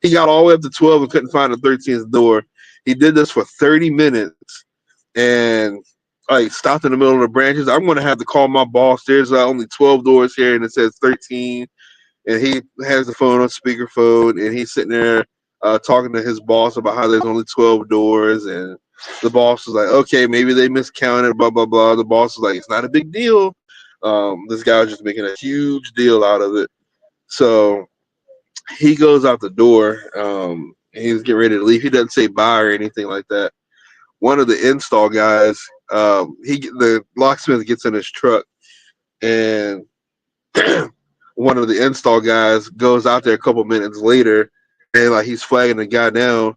He got all the way up to 12 and couldn't find the 13th door. He did this for 30 minutes and like stopped in the middle of the branches. I'm going to have to call my boss. There's only 12 doors here and it says 13. And he has the phone on speakerphone, and he's sitting there talking to his boss about how there's only 12 doors, and the boss was like, okay, maybe they miscounted, blah blah blah. The boss was like, it's not a big deal. This guy was just making a huge deal out of it. So he goes out the door. He's getting ready to leave. He doesn't say bye or anything like that. One of the install guys, the locksmith gets in his truck, and one of the install guys goes out there a couple minutes later, and like he's flagging the guy down.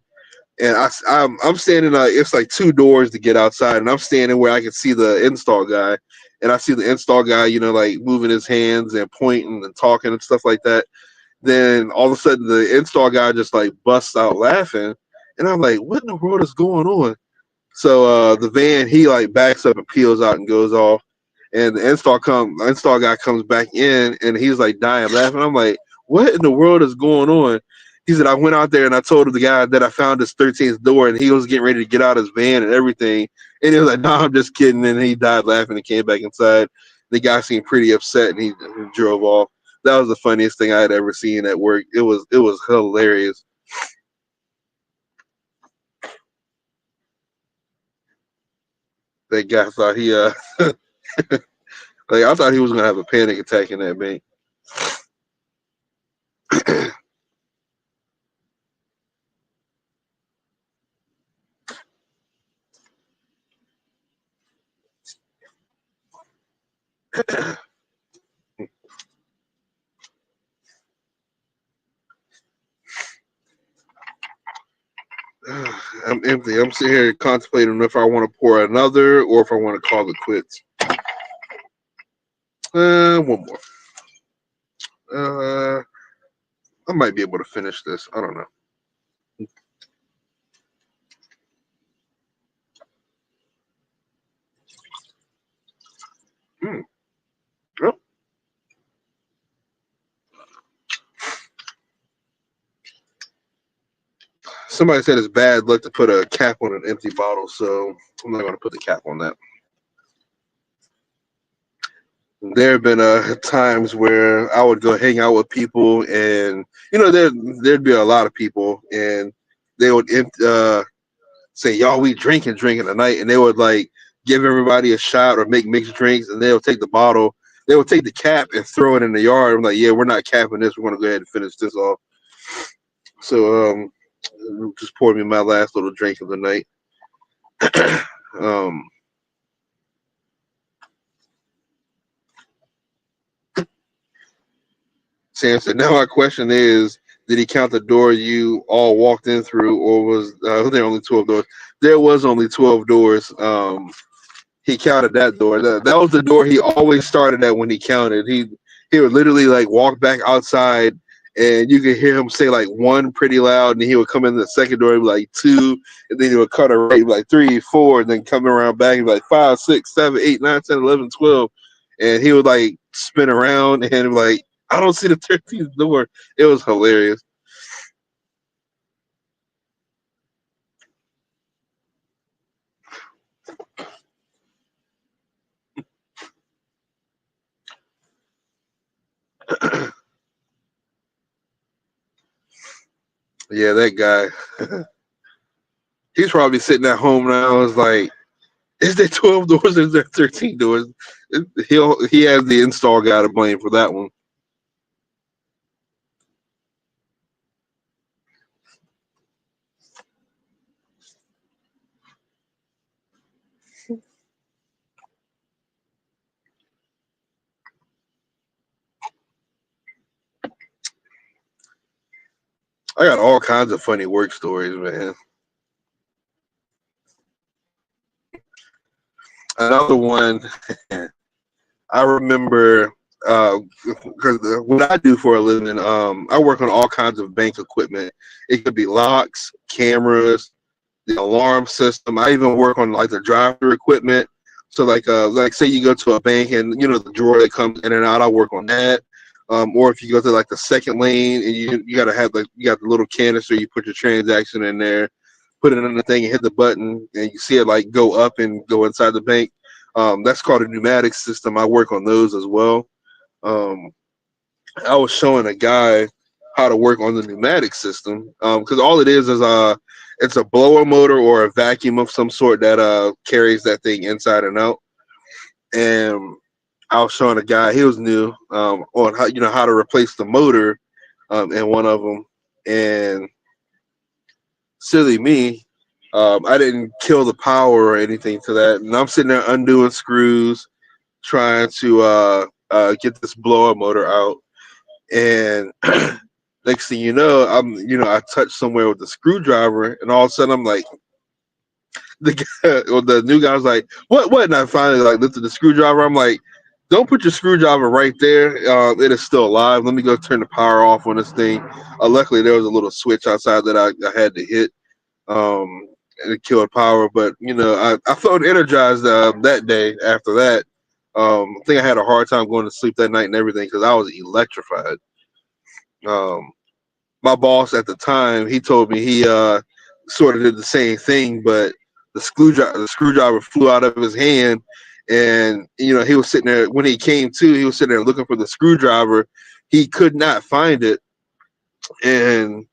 And I'm standing, it's like two doors to get outside, and I'm standing where I can see the install guy, and I see the install guy, like moving his hands and pointing and talking and stuff like that. Then all of a sudden, the install guy just like busts out laughing, and I'm like, "What in the world is going on?" So the van, he like backs up and peels out and goes off, and the install guy comes back in, and he's like dying laughing. I'm like, "What in the world is going on?" He said, "I went out there and I told the guy that I found his 13th door, and he was getting ready to get out his van and everything." And he was like, "No, I'm just kidding." And he died laughing and came back inside. The guy seemed pretty upset, and he drove off. That was the funniest thing I had ever seen at work. It was hilarious. That guy thought he like I thought he was gonna have a panic attack in that bank. I'm empty. I'm sitting here contemplating if I want to pour another or if I want to call it quits. One more. Uh, I might be able to finish this. I don't know. Hmm. Well, somebody said it's bad luck to put a cap on an empty bottle, so I'm not going to put the cap on that. There have been times where I would go hang out with people, and there'd be a lot of people, and they would say, "Y'all, we drinking tonight," and they would like give everybody a shot or make mixed drinks, and they'll take the bottle, they would take the cap and throw it in the yard. I'm like, "Yeah, we're not capping this. We're gonna go ahead and finish this off." So just poured me my last little drink of the night. um, Sam said, "Now my question is, did he count the door you all walked in through, or was there only 12 doors?" There was only 12 doors. He counted that door. That was the door he always started at when he counted. He would literally like walk back outside, and you could hear him say like one pretty loud, and he would come in the second door and be like two, and then he would cut a right like 3, 4, and then come around back and be like 5, 6, 7, 8, 9, 10, 11, 12, and he would like spin around and like, "I don't see the 13th door." It was hilarious. Yeah, that guy. He's probably sitting at home now. It's like, is there 12 doors or is there 13 doors? He has the install guy to blame for that one. I got all kinds of funny work stories, man. Another one, I remember, because what I do for a living, I work on all kinds of bank equipment. It could be locks, cameras, the alarm system. I even work on like the drive-through equipment. So like say you go to a bank and the drawer that comes in and out, I work on that. Or if you go to like the second lane and you gotta have like you got the little canister, you put your transaction in there, put it in the thing and hit the button and you see it like go up and go inside the bank. That's called a pneumatic system. I work on those as well. Um, I was showing a guy how to work on the pneumatic system because all it is it's a blower motor or a vacuum of some sort that carries that thing inside and out. And I was showing a guy, he was new, on how to replace the motor in one of them. And silly me, I didn't kill the power or anything to that, and I'm sitting there undoing screws, trying to get this blower motor out. And next thing you know, I touched somewhere with the screwdriver, and all of a sudden I'm like, the guy, or the new guy was like, what? And I finally like lifted the screwdriver. I'm like, don't put your screwdriver right there. It is still alive. Let me go turn the power off on this thing. Luckily, there was a little switch outside that I had to hit, and it killed power. But I felt energized that day after that. I think I had a hard time going to sleep that night and everything because I was electrified. Um, my boss at the time, he told me he sort of did the same thing, but the screwdriver flew out of his hand, and he was sitting there when he came to. He was sitting there looking for the screwdriver. He could not find it, and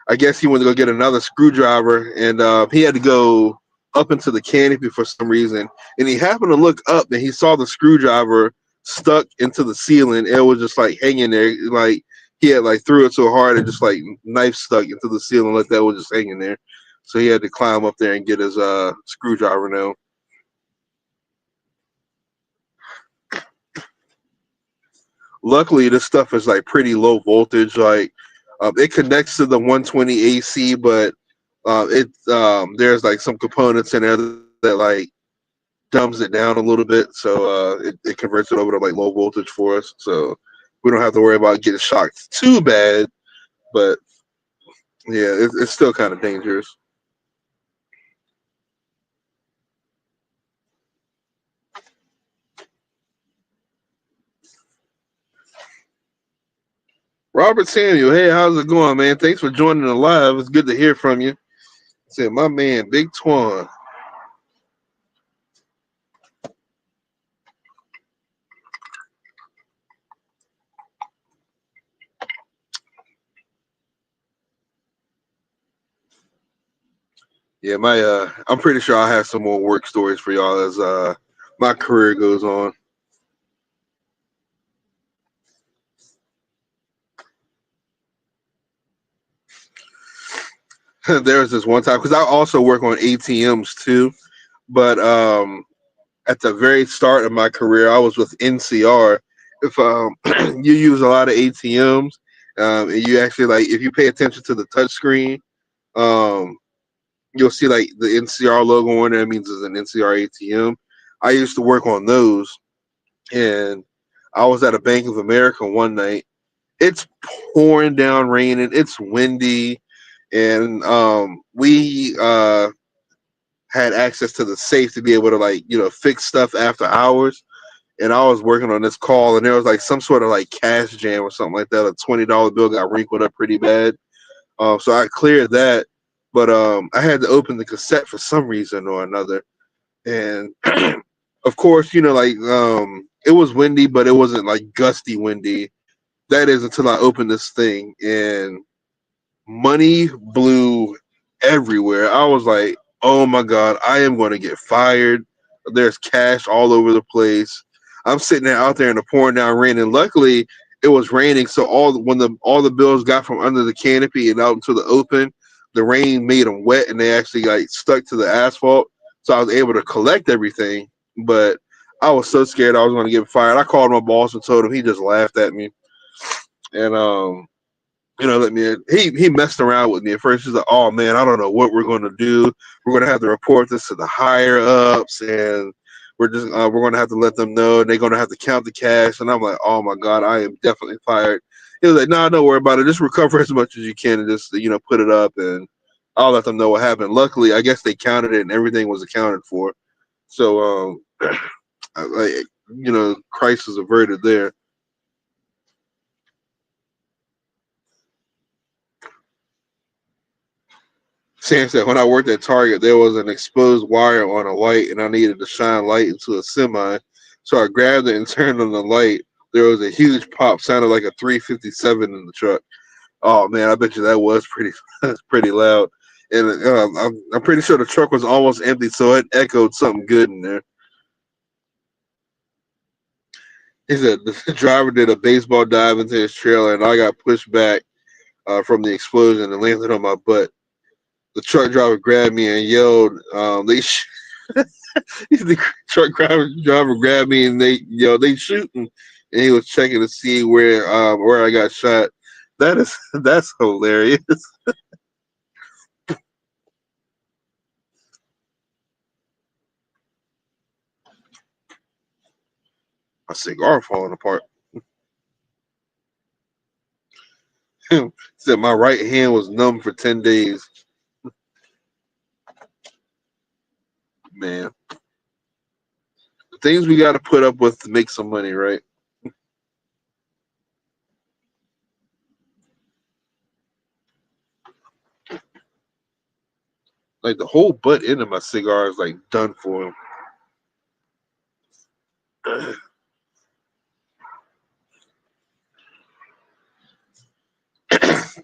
I guess he wanted to go get another screwdriver, and he had to go up into the canopy for some reason. And he happened to look up, and he saw the screwdriver stuck into the ceiling. It was just like hanging there, like he had like threw it so hard and just like knife stuck into the ceiling, like that was just hanging there. So he had to climb up there and get his screwdriver now. Luckily, this stuff is like pretty low voltage. Like it connects to the 120 AC, but there's like some components in there that like dumbs it down a little bit, so it converts it over to like low voltage for us. So we don't have to worry about getting shocked too bad. But yeah, it's still kind of dangerous. Robert Samuel, hey, how's it going, man? Thanks for joining the live. It's good to hear from you. Said my man, Big Twan. Yeah, I'm pretty sure I have some more work stories for y'all as my career goes on. There was this one time because I also work on ATMs too, but at the very start of my career, I was with NCR. If you use a lot of ATMs, and you actually like if you pay attention to the touch screen, um, you'll see like the NCR logo on there. It means it's an NCR ATM. I used to work on those, and I was at a Bank of America one night. It's pouring down raining. It's windy, and we had access to the safe to be able to like fix stuff after hours. And I was working on this call, and there was like some sort of like cash jam or something like that. A $20 bill got wrinkled up pretty bad. So I cleared that, but I had to open the cassette for some reason or another. And of course, like it was windy, but it wasn't like gusty windy. That is until I opened this thing, and money blew everywhere. I was like, oh my God, I am going to get fired. There's cash all over the place. I'm sitting there out there in the pouring down rain, and luckily it was raining. So all the bills got from under the canopy and out into the open, the rain made them wet, and they actually like stuck to the asphalt. So I was able to collect everything, but I was so scared I was going to get fired. I called my boss and told him. He just laughed at me, and let me. He messed around with me at first. He's like, "Oh man, I don't know what we're going to do. We're going to have to report this to the higher ups, and we're going to have to let them know. And they're going to have to count the cash." And I'm like, "Oh my God, I am definitely fired." He was like, "No, don't worry about it. Just recover as much as you can, and just put it up, and I'll let them know what happened." Luckily, I guess they counted it, and everything was accounted for. So, like, crisis averted there. Sam said, when I worked at Target, there was an exposed wire on a light, and I needed to shine light into a semi. So I grabbed it and turned on the light. There was a huge pop, sounded like a 357 in the truck. Oh man, I bet you that was pretty that's pretty loud. And I'm pretty sure the truck was almost empty, so it echoed something good in there. He said the driver did a baseball dive into his trailer, and I got pushed back from the explosion and landed on my butt. The truck driver grabbed me and yelled, the truck driver grabbed me and they shooting. and he was checking to see where I got shot. That's hilarious. My cigar falling apart. Said my right hand was numb for 10 days. Man, the things we got to put up with to make some money, right? Like the whole butt end of my cigar is like done for.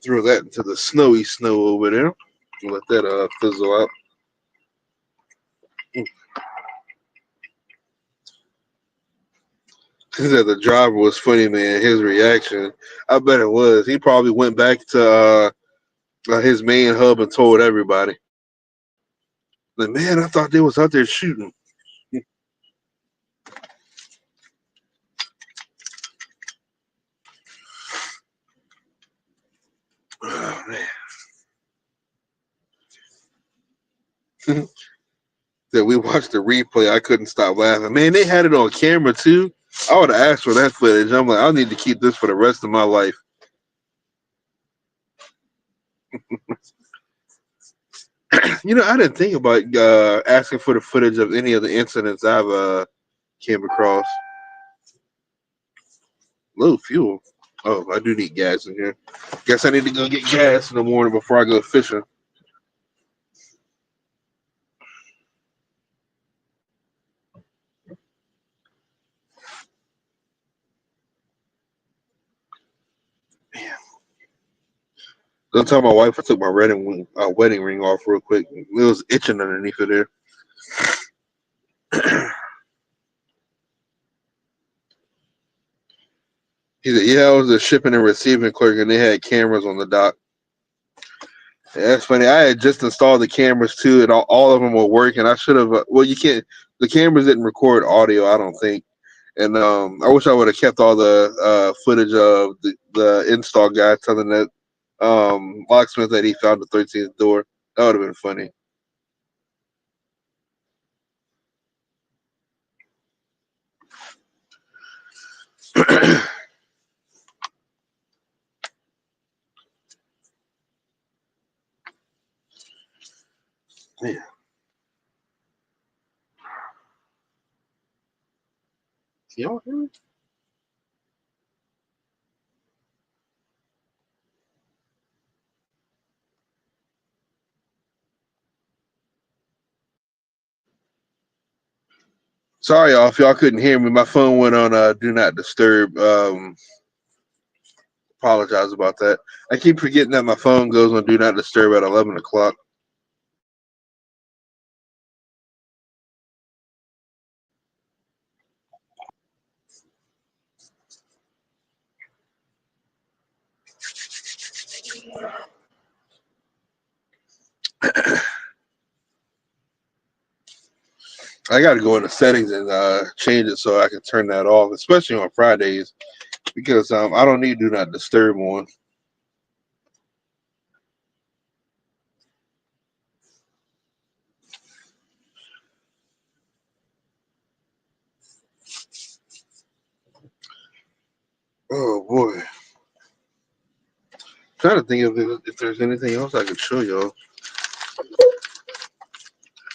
Throw that into the snowy snow over there. Let that fizzle out. He said the driver was funny, man. His reaction, I bet it was. He probably went back to his main hub and told everybody. Like, man, I thought they was out there shooting. Oh, man. That we watched the replay, I couldn't stop laughing. Man, they had it on camera too. I would have asked for that footage. I'm like, I need to keep this for the rest of my life. I didn't think about asking for the footage of any of the incidents I've came across. Low fuel. Oh, I do need gas in here. Guess I need to go get gas in the morning before I go fishing. Don't tell my wife I took my wedding ring off real quick. It was itching underneath of there. He said, "Yeah, I was a shipping and receiving clerk, and they had cameras on the dock." Yeah, that's funny. I had just installed the cameras too, and all of them were working. I should have. Well, you can't. The cameras didn't record audio, I don't think. And I wish I would have kept all the footage of the install guy telling that locksmith that he found the 13th door. That would have been funny. Yeah. Y'all hear me? Sorry, y'all, if y'all couldn't hear me. My phone went on do not disturb. Apologize about that. I keep forgetting that my phone goes on do not disturb at 11 o'clock. I got to go into settings and change it so I can turn that off, especially on Fridays, because I don't need do not disturb on. Oh boy, trying to think if there's anything else I could show y'all.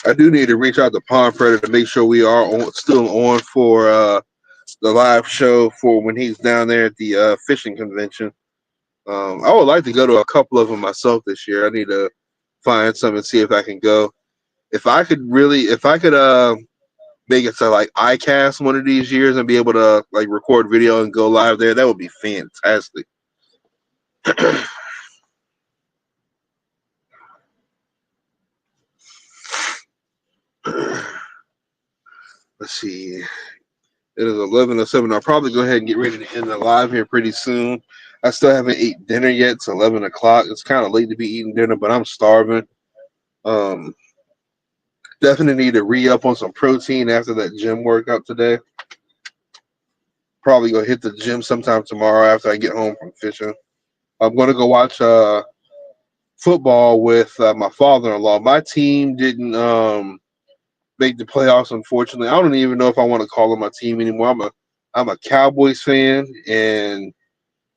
I do need to reach out to Pond Predator to make sure we are still on for the live show for when he's down there at the fishing convention. I would like to go to a couple of them myself this year. I need to find some and see if I can go. If I could make it to like iCast one of these years and be able to like record video and go live there, that would be fantastic. Let's see. It is 11:07. I'll probably go ahead and get ready to end the live here pretty soon. I still haven't ate dinner yet. It's 11 o'clock. It's kind of late to be eating dinner, but I'm starving. Um, Definitely need to re up on some protein after that gym workout today. Probably go hit the gym sometime tomorrow after I get home from fishing. I'm gonna go watch football with my father-in-law. My team didn't make the playoffs, unfortunately. I don't even know if I want to call them my team anymore. I'm a Cowboys fan, and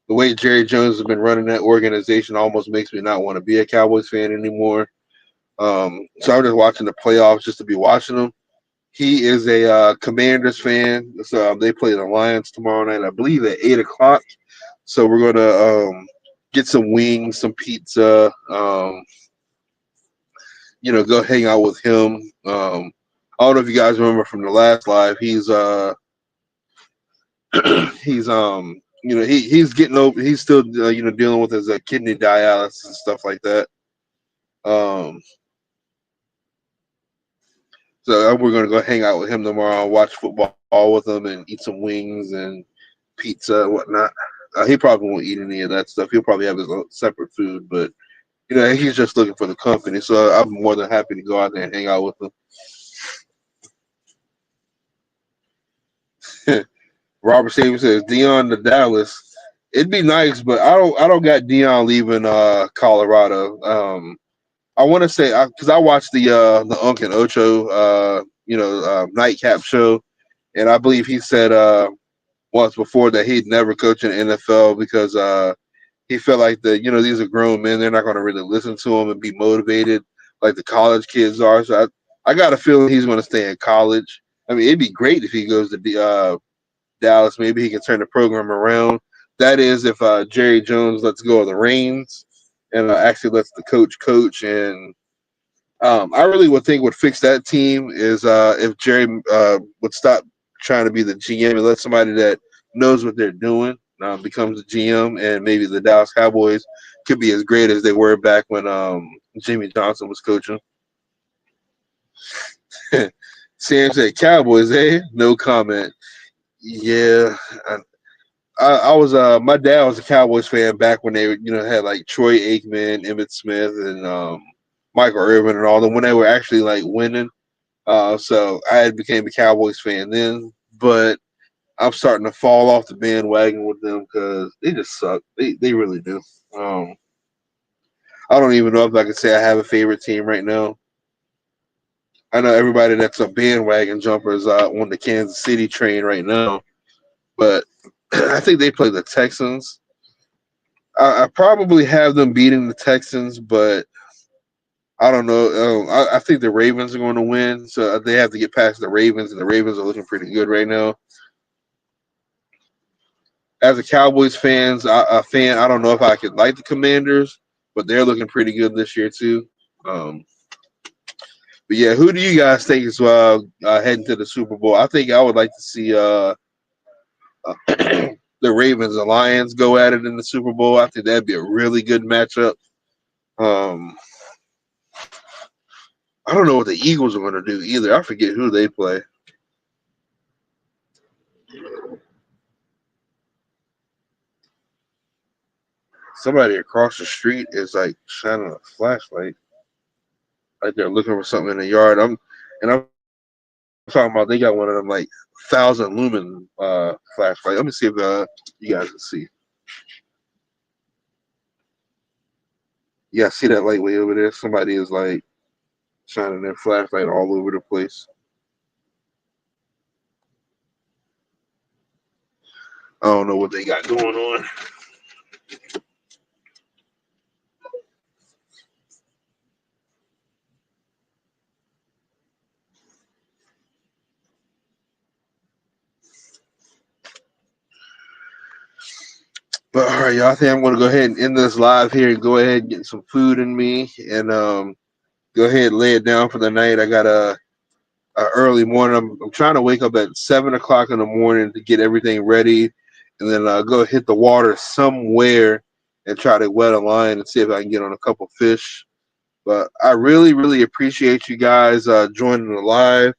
the way Jerry Jones has been running that organization almost makes me not want to be a Cowboys fan anymore. So I'm just watching the playoffs just to be watching them. He is a Commanders fan. So they play the Lions tomorrow night, I believe, at 8 o'clock. So we're gonna get some wings, some pizza. Go hang out with him. I don't know if you guys remember from the last live. He's getting over. He's still dealing with his kidney dialysis and stuff like that. Um, so we're gonna go hang out with him tomorrow, watch football with him, and eat some wings and pizza and whatnot. He probably won't eat any of that stuff. He'll probably have his own separate food, but he's just looking for the company. So I'm more than happy to go out there and hang out with him. Robert Saban says Dion to Dallas. It'd be nice, but I don't got Dion leaving Colorado. I want to say because I watched the Unc and Ocho nightcap show, and I believe he said once before that he'd never coach in the NFL because he felt like these are grown men, they're not going to really listen to him and be motivated like the college kids are. So I got a feeling he's going to stay in college. I mean, it'd be great if he goes to Dallas. Maybe he can turn the program around. That is, if Jerry Jones lets go of the reins and actually lets the coach. And I really would think would fix that team is if Jerry would stop trying to be the GM and let somebody that knows what they're doing becomes the GM, and maybe the Dallas Cowboys could be as great as they were back when Jimmy Johnson was coaching. Sam said, "Cowboys, eh? No comment." Yeah, I was my dad was a Cowboys fan back when they had like Troy Aikman, Emmitt Smith, and Michael Irvin and all them when they were actually like winning. So I had became a Cowboys fan then, but I'm starting to fall off the bandwagon with them because they just suck. They really do. Um, I don't even know if I can say I have a favorite team right now. I know everybody that's a bandwagon jumper is on the Kansas City train right now, but I think they play the Texans. I probably have them beating the Texans, but I don't know. I think the Ravens are going to win, so they have to get past the Ravens, and the Ravens are looking pretty good right now. As a Cowboys fan, I don't know if I could like the Commanders, but they're looking pretty good this year too. Um, but yeah, who do you guys think is heading to the Super Bowl? I think I would like to see the Ravens and Lions go at it in the Super Bowl. I think that'd be a really good matchup. Um, I don't know what the Eagles are going to do either. I forget who they play. Somebody across the street is like shining a flashlight, like they're looking for something in the yard. I'm talking about they got one of them like 1,000 lumen flashlight. Let me see if you guys can see. Yeah, see that light way over there? Somebody is like shining their flashlight all over the place. I don't know what they got going on. But all right, y'all. I think I'm gonna go ahead and end this live here and go ahead and get some food in me and go ahead and lay it down for the night. I got a early morning. I'm trying to wake up at 7 o'clock in the morning to get everything ready, and then go hit the water somewhere and try to wet a line and see if I can get on a couple fish. But I really, really appreciate you guys joining the live.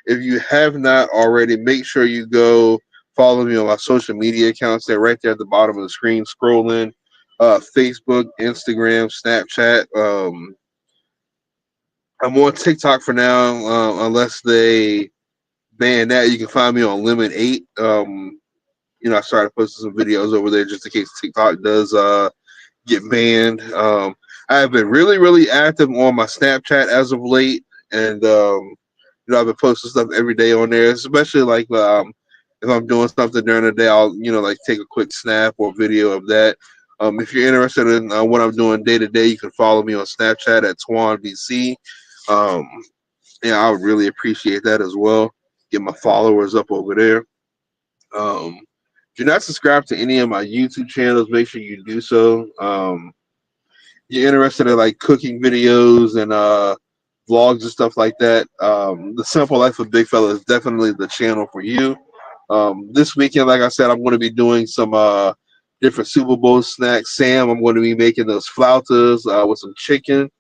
If you have not already, make sure you go follow me on my social media accounts. They're right there at the bottom of the screen. Scroll in Facebook, Instagram, Snapchat. I'm on TikTok for now, unless they ban that. You can find me on Lemon 8. I started posting some videos over there just in case TikTok does get banned. I have been really, really active on my Snapchat as of late, and I've been posting stuff every day on there, especially like if I'm doing something during the day, I'll like take a quick snap or video of that. If you're interested in what I'm doing day to day, you can follow me on Snapchat at TwanBC. Um, yeah, I would really appreciate that as well. Get my followers up over there. If you're not subscribed to any of my YouTube channels, make sure you do so. You're interested in like cooking videos and vlogs and stuff like that, the Simple Life of Bigfella is definitely the channel for you. This weekend, like I said, I'm going to be doing some different Super Bowl snacks. Sam, I'm going to be making those flautas with some chicken.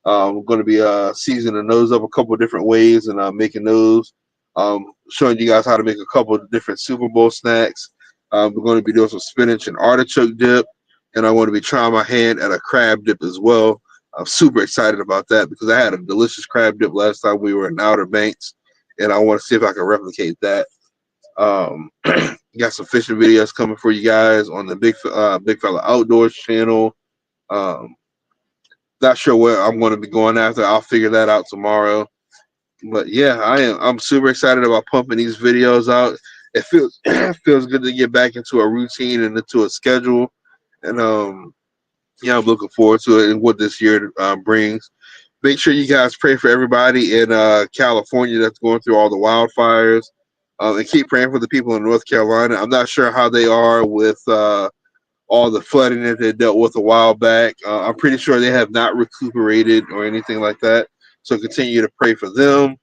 I'm going to be seasoning those up a couple of different ways and making those. Showing you guys how to make a couple of different Super Bowl snacks. We're going to be doing some spinach and artichoke dip, and I want to be trying my hand at a crab dip as well. I'm super excited about that because I had a delicious crab dip last time we were in Outer Banks, and I want to see if I can replicate that. Got some fishing videos coming for you guys on the Big Fella Outdoors channel. Um, Not sure what I'm going to be going after. I'll figure that out tomorrow. But yeah, I'm super excited about pumping these videos out. It feels it feels good to get back into a routine and into a schedule. And yeah, I'm looking forward to it and what this year brings. Make sure you guys pray for everybody in California that's going through all the wildfires. And keep praying for the people in North Carolina. I'm not sure how they are with all the flooding that they dealt with a while back. I'm pretty sure they have not recuperated or anything like that. So continue to pray for them.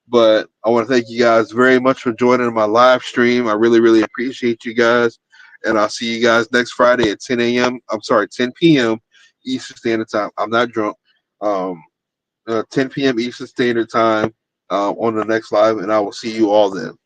But I want to thank you guys very much for joining my live stream. I really, really appreciate you guys. And I'll see you guys next Friday at 10 a.m. I'm sorry, 10 p.m. Eastern Standard Time. I'm not drunk. 10 p.m. Eastern Standard Time on the next live, and I will see you all then.